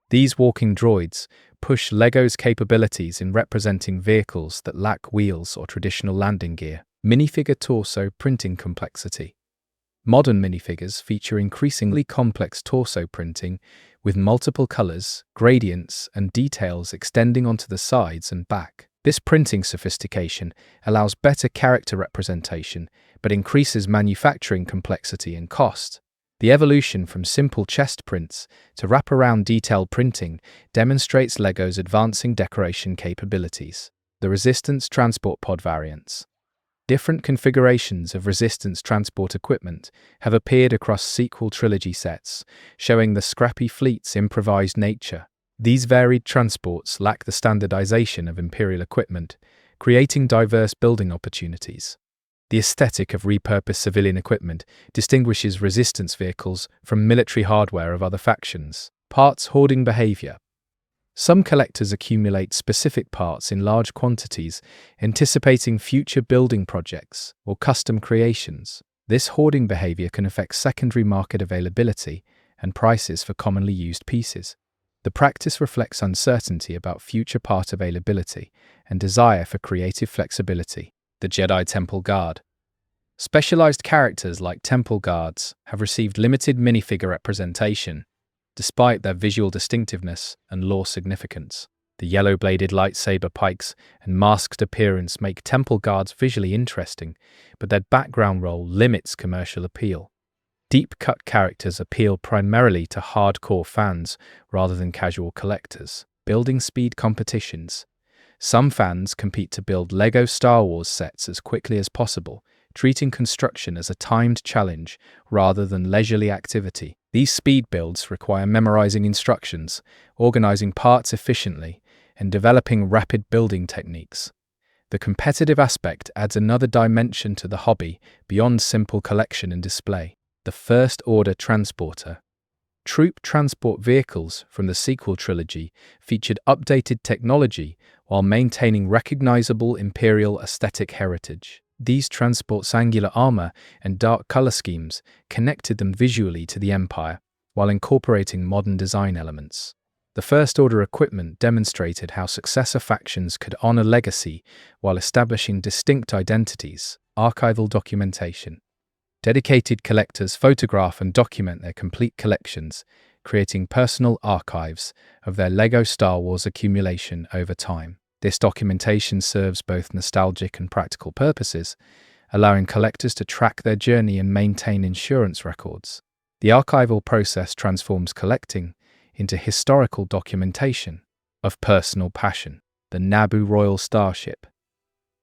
These walking droids push LEGO's capabilities in representing vehicles that lack wheels or traditional landing gear. Minifigure torso printing complexity. Modern minifigures feature increasingly complex torso printing with multiple colors, gradients, and details extending onto the sides and back. This printing sophistication allows better character representation but increases manufacturing complexity and cost. The evolution from simple chest prints to wraparound detail printing demonstrates LEGO's advancing decoration capabilities. The Resistance Transport Pod variants. Different configurations of Resistance transport equipment have appeared across sequel trilogy sets, showing the scrappy fleet's improvised nature. These varied transports lack the standardization of Imperial equipment, creating diverse building opportunities. The aesthetic of repurposed civilian equipment distinguishes Resistance vehicles from military hardware of other factions. Parts hoarding behavior. Some collectors accumulate specific parts in large quantities, anticipating future building projects or custom creations. This hoarding behavior can affect secondary market availability and prices for commonly used pieces. The practice reflects uncertainty about future part availability and desire for creative flexibility. The Jedi Temple Guard. Specialized characters like Temple Guards have received limited minifigure representation, despite their visual distinctiveness and lore significance. The yellow-bladed lightsaber pikes and masked appearance make temple guards visually interesting, but their background role limits commercial appeal. Deep-cut characters appeal primarily to hardcore fans rather than casual collectors. Building speed competitions. Some fans compete to build LEGO Star Wars sets as quickly as possible, treating construction as a timed challenge rather than leisurely activity. These speed builds require memorizing instructions, organizing parts efficiently, and developing rapid building techniques. The competitive aspect adds another dimension to the hobby beyond simple collection and display. The First Order Transporter. Troop transport vehicles from the sequel trilogy featured updated technology while maintaining recognizable Imperial aesthetic heritage. These transports' angular armor and dark color schemes connected them visually to the Empire, while incorporating modern design elements. The First Order equipment demonstrated how successor factions could honor legacy while establishing distinct identities. Archival documentation. Dedicated collectors photograph and document their complete collections, creating personal archives of their LEGO Star Wars accumulation over time. This documentation serves both nostalgic and practical purposes, allowing collectors to track their journey and maintain insurance records. The archival process transforms collecting into historical documentation of personal passion. The Naboo Royal Starship.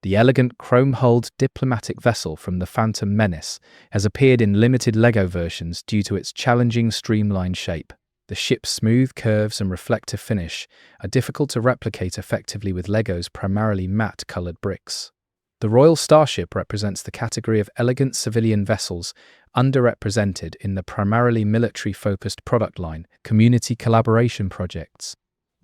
The elegant chrome-hulled diplomatic vessel from the Phantom Menace has appeared in limited LEGO versions due to its challenging streamlined shape. The ship's smooth curves and reflective finish are difficult to replicate effectively with LEGO's primarily matte-colored bricks. The Royal Starship represents the category of elegant civilian vessels underrepresented in the primarily military-focused product line. Community collaboration projects.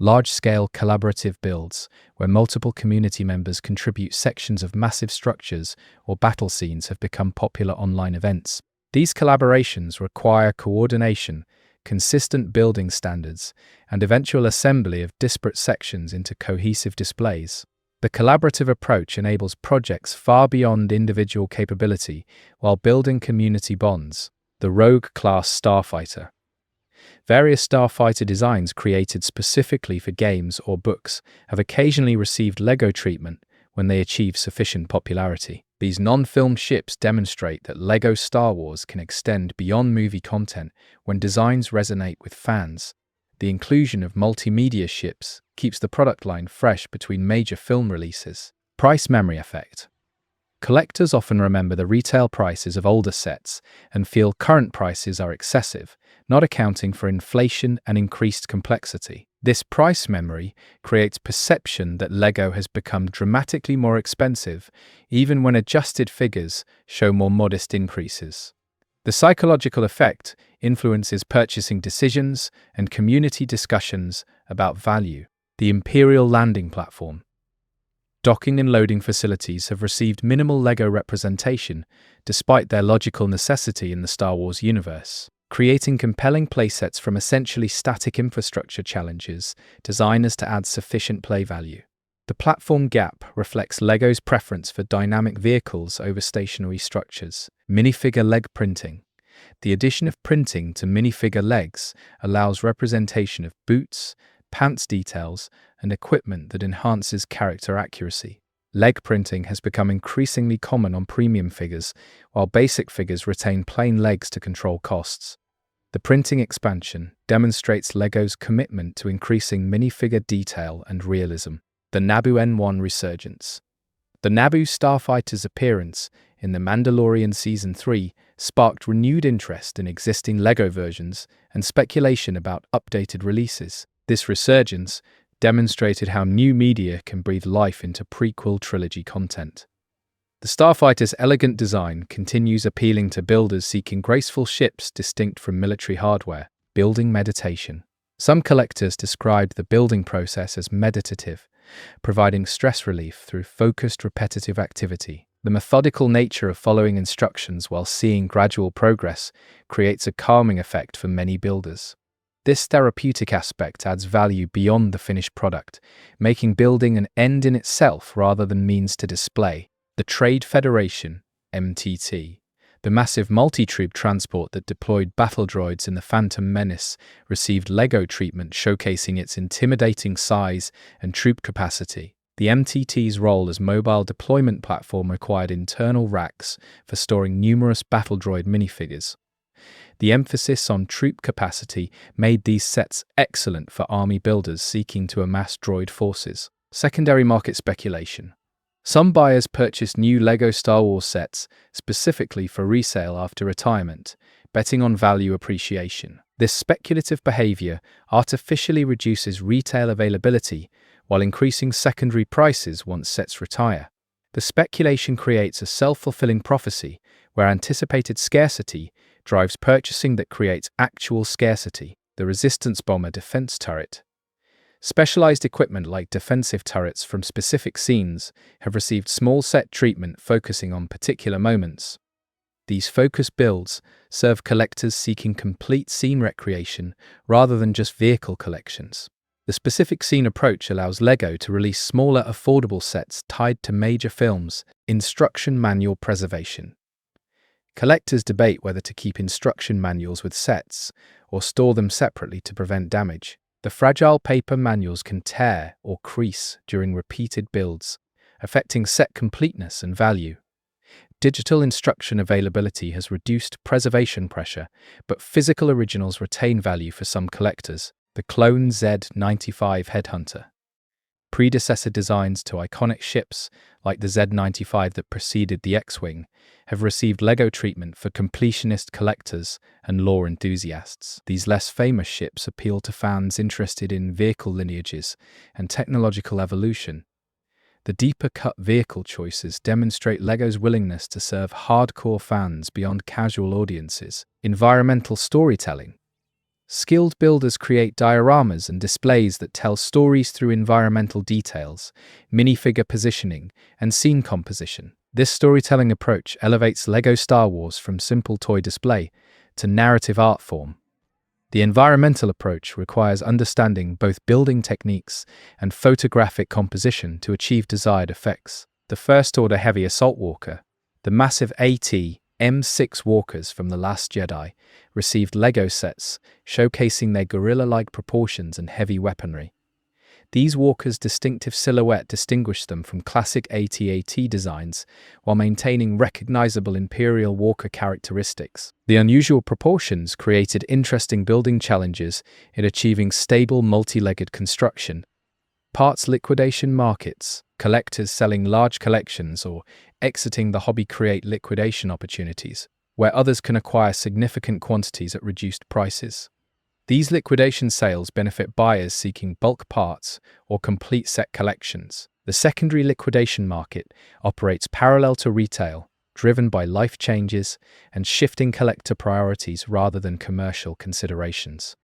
Large-scale collaborative builds, where multiple community members contribute sections of massive structures or battle scenes, have become popular online events. These collaborations require coordination, consistent building standards, and eventual assembly of disparate sections into cohesive displays. The collaborative approach enables projects far beyond individual capability while building community bonds. The Rogue-class starfighter. Various starfighter designs created specifically for games or books have occasionally received LEGO treatment when they achieve sufficient popularity. These non-filmed ships demonstrate that LEGO Star Wars can extend beyond movie content when designs resonate with fans. The inclusion of multimedia ships keeps the product line fresh between major film releases. Price memory effect. Collectors often remember the retail prices of older sets and feel current prices are excessive, not accounting for inflation and increased complexity. This price memory creates perception that LEGO has become dramatically more expensive, even when adjusted figures show more modest increases. The psychological effect influences purchasing decisions and community discussions about value. The Imperial Landing Platform. Docking and loading facilities have received minimal LEGO representation, despite their logical necessity in the Star Wars universe. Creating compelling playsets from essentially static infrastructure challenges designers to add sufficient play value. The platform gap reflects LEGO's preference for dynamic vehicles over stationary structures. Minifigure leg printing. The addition of printing to minifigure legs allows representation of boots, pants details, and equipment that enhances character accuracy. Leg printing has become increasingly common on premium figures, while basic figures retain plain legs to control costs. The printing expansion demonstrates LEGO's commitment to increasing minifigure detail and realism. The Naboo N1 resurgence. The Naboo starfighter's appearance in The Mandalorian Season 3 sparked renewed interest in existing LEGO versions and speculation about updated releases. This resurgence demonstrated how new media can breathe life into prequel trilogy content. The starfighter's elegant design continues appealing to builders seeking graceful ships distinct from military hardware. Building meditation. Some collectors described the building process as meditative, providing stress relief through focused, repetitive activity. The methodical nature of following instructions while seeing gradual progress creates a calming effect for many builders. This therapeutic aspect adds value beyond the finished product, making building an end in itself rather than means to display. The Trade Federation, MTT. The massive multi-troop transport that deployed battle droids in the Phantom Menace received LEGO treatment, showcasing its intimidating size and troop capacity. The MTT's role as mobile deployment platform required internal racks for storing numerous battle droid minifigures. The emphasis on troop capacity made these sets excellent for army builders seeking to amass droid forces. Secondary market speculation. Some buyers purchased new LEGO Star Wars sets specifically for resale after retirement, betting on value appreciation. This speculative behavior artificially reduces retail availability while increasing secondary prices once sets retire. The speculation creates a self-fulfilling prophecy where anticipated scarcity drives purchasing that creates actual scarcity. The Resistance Bomber defense turret. Specialized equipment like defensive turrets from specific scenes have received small set treatment focusing on particular moments. These focus builds serve collectors seeking complete scene recreation rather than just vehicle collections. The specific scene approach allows LEGO to release smaller, affordable sets tied to major films. Instruction manual preservation. Collectors debate whether to keep instruction manuals with sets or store them separately to prevent damage. The fragile paper manuals can tear or crease during repeated builds, affecting set completeness and value. Digital instruction availability has reduced preservation pressure, but physical originals retain value for some collectors. The Clone Z-95 Headhunter. Predecessor designs to iconic ships, like the Z-95 that preceded the X-Wing, have received LEGO treatment for completionist collectors and lore enthusiasts. These less famous ships appeal to fans interested in vehicle lineages and technological evolution. The deeper-cut vehicle choices demonstrate LEGO's willingness to serve hardcore fans beyond casual audiences. Environmental storytelling. Skilled builders create dioramas and displays that tell stories through environmental details, minifigure positioning, and scene composition. This storytelling approach elevates LEGO Star Wars from simple toy display to narrative art form. The environmental approach requires understanding both building techniques and photographic composition to achieve desired effects. The First-Order Heavy Assault Walker. The massive AT-M6 walkers from The Last Jedi received LEGO sets showcasing their gorilla-like proportions and heavy weaponry. These walkers' distinctive silhouette distinguished them from classic AT-AT designs while maintaining recognizable Imperial walker characteristics. The unusual proportions created interesting building challenges in achieving stable multi-legged construction. Parts liquidation markets. Collectors selling large collections or exiting the hobby create liquidation opportunities, where others can acquire significant quantities at reduced prices. These liquidation sales benefit buyers seeking bulk parts or complete set collections. The secondary liquidation market operates parallel to retail, driven by life changes and shifting collector priorities rather than commercial considerations.